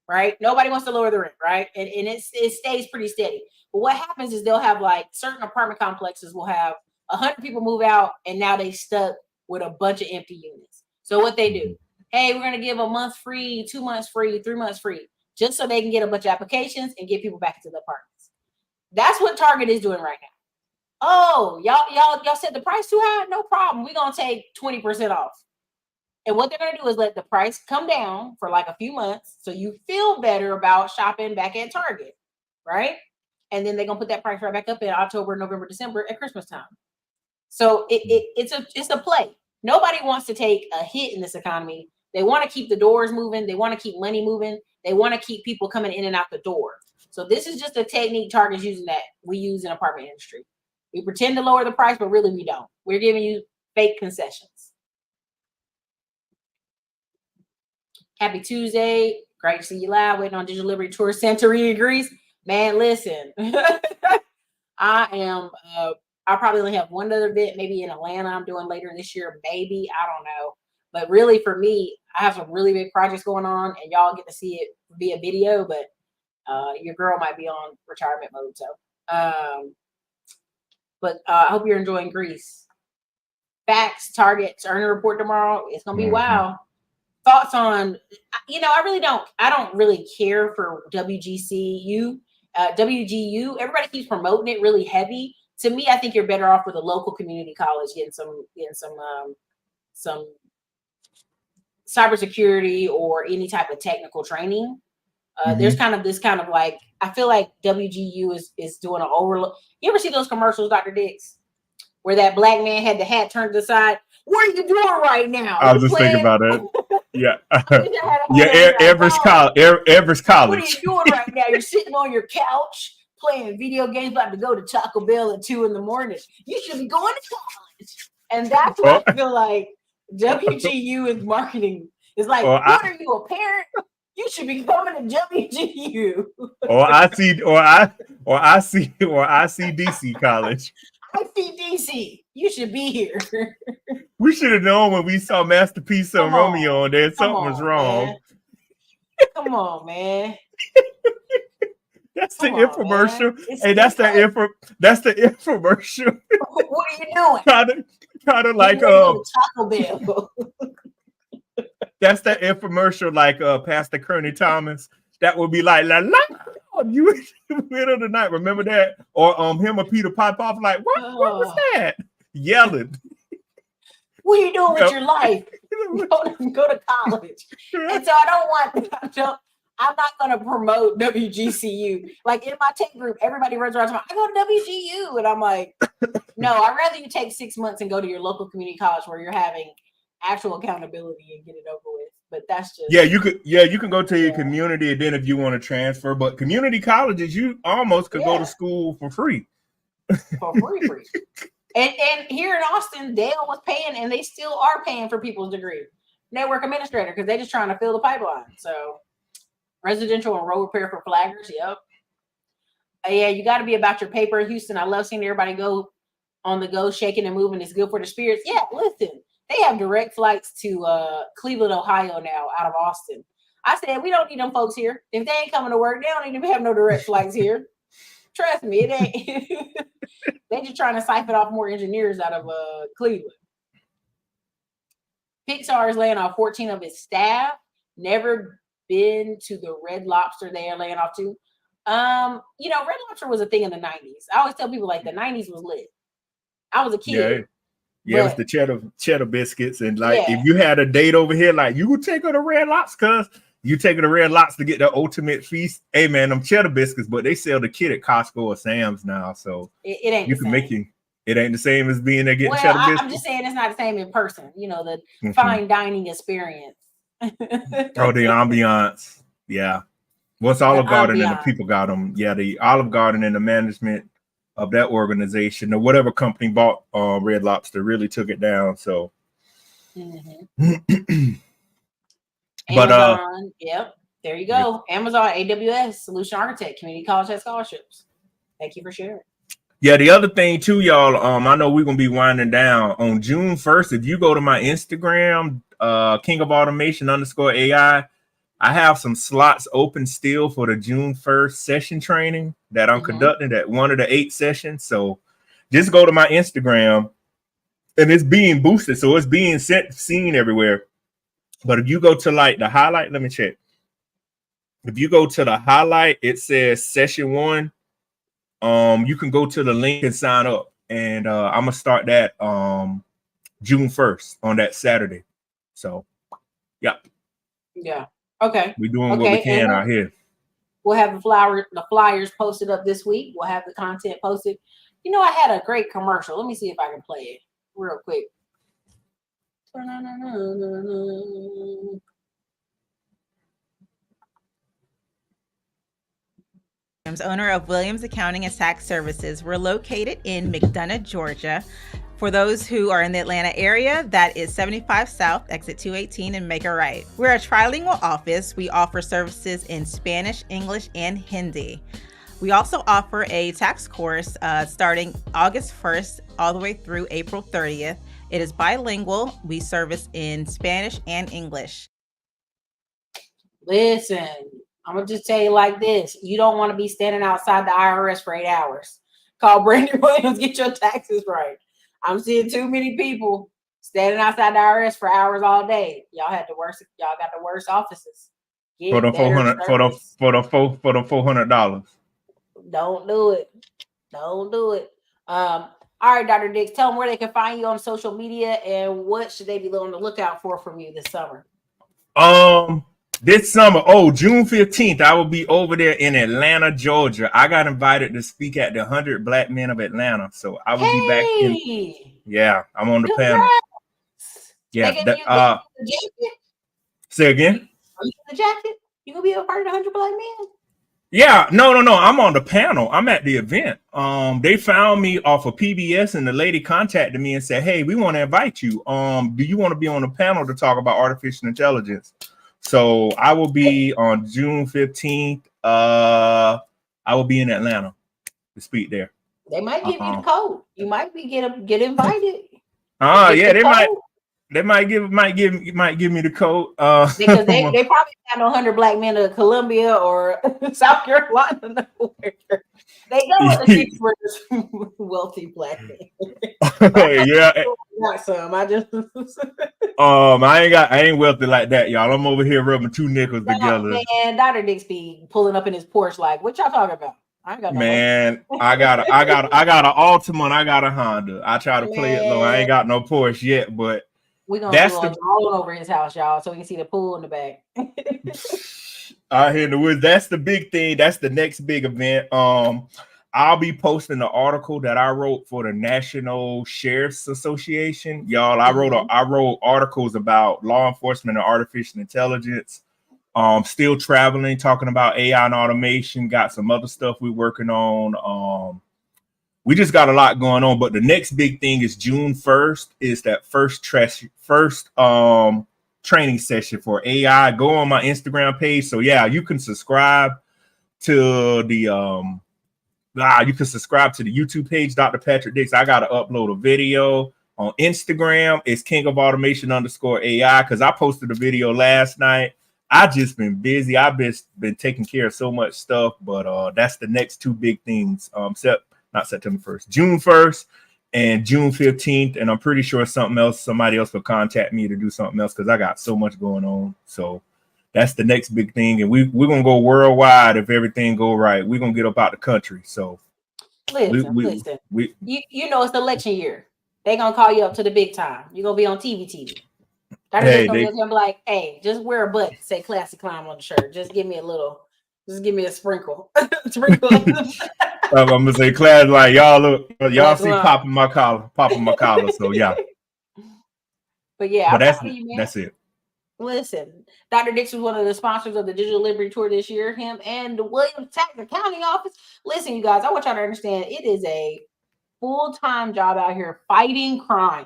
right? Nobody wants to lower the rent, right? And it stays pretty steady. But what happens is they'll have like certain apartment complexes will have 100 people move out, and now they stuck with a bunch of empty units. So what they do, hey, we're gonna give a month free, 2 months free, 3 months free, just so they can get a bunch of applications and get people back into the apartments. That's what Target is doing right now. Oh, y'all said the price too high? No problem. We're gonna take 20% off. And what they're gonna do is let the price come down for like a few months so you feel better about shopping back at Target, right? And then they're gonna put that price right back up in October, November, December at Christmas time. So it's a play. Nobody wants to take a hit in this economy. They want to keep the doors moving. They want to keep money moving. They want to keep people coming in and out the door. So this is just a technique Target's using that we use in apartment industry. We pretend to lower the price, but really we don't. We're giving you fake concessions. Happy Tuesday. Great to see you live. Waiting on Digital Liberty Tour Santorini, Greece. Man, listen. I'll probably only have one other event, maybe in Atlanta I'm doing later this year, maybe. I don't know. But really for me, I have some really big projects going on, and y'all get to see it via video, but your girl might be on retirement mode. So I hope you're enjoying Greece. Facts, targets, earning report tomorrow. It's gonna be wild. Thoughts on, I don't really care for WGCU. WGU, everybody keeps promoting it really heavy. To me, I think you're better off with a local community college getting some cybersecurity or any type of technical training. There's this kind of like, I feel like WGU is doing an overload. You ever see those commercials, Dr. Diggs, where that black man had the hat turned to the side? What are you doing right now? I was just thinking about it. Yeah. Everest College. What are you doing right now? You're sitting on your couch playing video games, about to go to Taco Bell at 2 a.m. You should be going to college. And that's what I feel like WGU is marketing. It's like, what are you, a parent? You should be coming to WGU. Or ICDC College. ICDC. You should be here. We should have known when we saw Masterpiece and Romeo on there. Something was wrong. Man. Come on, man. That's the infomercial. Hey, that's the infomercial. What are you doing? Kind of like Taco Bell. That's the infomercial like Pastor Kearney Thomas. That would be like la la. You in the middle of the night. Remember that? Or him or Peter Popoff like, what was that? Yelling. What are you doing with your life? Go to college. And so I'm not going to promote WGCU. Like in my tech group, everybody runs around talking, I go to WGU. And I'm like, no, I'd rather you take 6 months and go to your local community college where you're having actual accountability and get it over with. But that's just you can go to your community, and then if you want to transfer, but community colleges, you almost could go to school for free. For free. And here in Austin, Dale was paying, and they still are paying for people's degree. Network administrator, because they're just trying to fill the pipeline. So residential and road repair for flaggers. Yep. Yeah, you got to be about your paper in Houston. I love seeing everybody go on the go, shaking and moving. It's good for the spirits. Yeah, listen, they have direct flights to Cleveland, Ohio now out of Austin. I said, we don't need them folks here. If they ain't coming to work, they don't need to have no direct flights here. Trust me, it ain't. They just trying to siphon off more engineers out of Cleveland. Pixar is laying off 14 of its staff. Never been to the Red Lobster they are laying off to. Red Lobster was a thing in the 90s. I always tell people like the 90s was lit. I was a kid. Yeah, it was the cheddar biscuits. And if you had a date over here, like you would take her to Red Lobster because you take her to Red Lobster to get the ultimate feast. Hey man, them cheddar biscuits, but they sell the kit at Costco or Sam's now. So it ain't it ain't the same as being there getting cheddar biscuits. I'm just saying it's not the same in person, the fine dining experience. The ambiance. Yeah. What's Olive Garden and the people got them? Yeah, the Olive Garden and the management of that organization or whatever company bought Red Lobster really took it down. So, but Amazon, There you go. Amazon, AWS, Solution Architect, Community College has scholarships. Thank you for sharing. Yeah, the other thing too, y'all, I know we're gonna be winding down on June 1st. If you go to my Instagram, King of Automation _ AI, I have some slots open still for the June 1st session training that I'm conducting at one of the 8 sessions. So just go to my Instagram, and it's being boosted, so it's being seen everywhere. But if you go to like the highlight, let me check. If you go to the highlight, it says session 1. You can go to the link and sign up, and I'm gonna start that June 1st on that Saturday. So yeah, okay, we're doing what we can out here. We'll have the flyers posted up this week. We'll have the content posted. You know, I had a great commercial. Let me see if I can play it real quick. Owner of Williams Accounting and Tax Services. We're located in McDonough, Georgia. For those who are in the Atlanta area, that is 75 South, exit 218, and make a right. We're a trilingual office. We offer services in Spanish, English, and Hindi. We also offer a tax course starting August 1st all the way through April 30th. It is bilingual. We service in Spanish and English. Listen, I'm going to just tell you like this. You don't want to be standing outside the IRS for 8 hours. Call Brandon Williams, get your taxes right. I'm seeing too many people standing outside the IRS for hours all day. Y'all got the worst offices. For the $400. Don't do it. Don't do it. All right, Dr. Dix, tell them where they can find you on social media and what should they be on the lookout for from you this summer. This summer, June 15th, I will be over there in Atlanta, Georgia. I got invited to speak at the 100 Black Men of Atlanta, so I will be back in. Yeah, I'm on the panel. Yeah, say again. Are you in the jacket? You gonna be a part of the 100 Black Men? Yeah, no. I'm on the panel. I'm at the event. They found me off of PBS, and the lady contacted me and said, "Hey, we want to invite you. Do you want to be on the panel to talk about artificial intelligence?" So I will be on June 15th. I will be in Atlanta to speak there. They might give you the code. You might get invited. Yeah, they might give me the code. Because they probably have no 100 Black Men of Columbia or South Carolina. They know the wealthy Black men. Yeah. Not some. I just I ain't wealthy like that, y'all. I'm over here rubbing 2 nickels together. Man, Dr. Dixby pulling up in his Porsche like, what y'all talking about? I ain't got no man. I got an Altima and I got a Honda. I try to play it low. I ain't got no Porsche yet, but we're gonna do all over his house, y'all, so we can see the pool in the back. Out here in the woods. That's the big thing. That's the next big event. I'll be posting the article that I wrote for the National Sheriff's Association. Y'all, I wrote articles about law enforcement and artificial intelligence. Still traveling, talking about AI and automation. Got some other stuff we're working on. We just got a lot going on. But the next big thing is June 1st is that first training session for AI. Go on my Instagram page. So yeah, you can subscribe to the you can subscribe to the YouTube page, Dr. Patrick Dix. I got to upload a video on Instagram. It's King of Automation _ AI because I posted a video last night. I just been busy. I've been taking care of so much stuff, but that's the next 2 big things. Not September 1st, June 1st and June 15th. And I'm pretty sure somebody else will contact me to do something else because I got so much going on. So that's the next big thing. And we're going to go worldwide if everything go right. We're going to get up out the country. So listen. You know, it's election year. They're going to call you up to the big time. You're going to be on TV. They're going to be like, hey, just wear a button, say Classic Climb on the shirt. Just give me a sprinkle. I'm going to say class like y'all see popping my collar. So yeah. But yeah, that's it. Listen, Dr. Dix was one of the sponsors of the Digital Liberty Tour this year. Him and the Williams Tax Accounting Office. Listen, you guys, I want y'all to understand it is a full-time job out here fighting crime.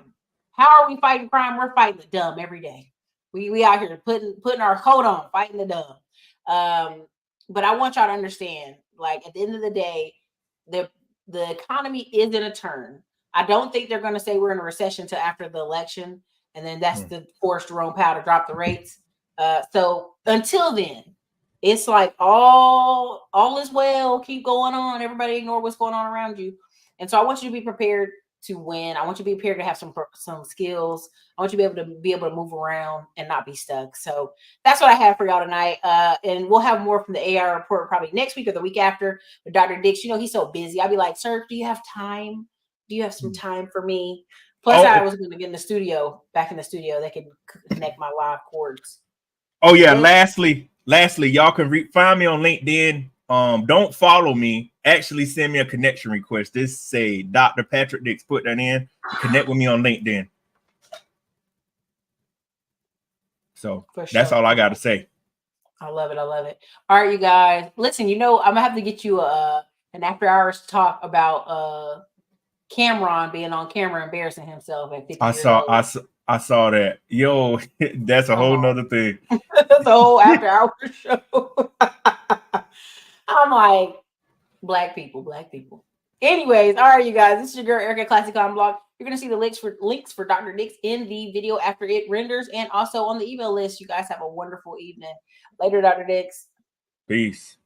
How are we fighting crime? We're fighting the dumb every day. We out here putting our coat on, fighting the dumb. But I want y'all to understand, like at the end of the day, the economy is in a turn. I don't think they're going to say we're in a recession till after the election, and then that's the force Jerome Powell to drop the rates. So until then, it's like all is well. Keep going on. Everybody ignore what's going on around you. And so I want you to be prepared to win. I want you to be prepared to have some skills. I want you to be able to move around and not be stuck. So that's what I have for y'all tonight. And we'll have more from the AI report probably next week or the week after with Dr. Dix. You know, he's so busy. I'll be like, sir, do you have time? Do you have some time for me? Plus, I was going to get in the studio, back in the studio. They could connect my live cords. Oh yeah. Lastly, y'all can find me on LinkedIn. Don't follow me. Actually, send me a connection request. This say Dr. Patrick Dix. Put that in. Connect with me on LinkedIn. So that's all I got to say. I love it. I love it. All right, you guys. Listen, you know, I'm gonna have to get you an after hours talk about Cameron being on camera embarrassing himself at 50 years old. I saw that. Yo, that's a whole nother thing. That's a whole after hours show. I'm like, black people. Anyways, all right, you guys. This is your girl Ericka, Classic On Blog. You're gonna see the links for Dr. Dix in the video after it renders, and also on the email list. You guys have a wonderful evening. Later, Dr. Dix. Peace.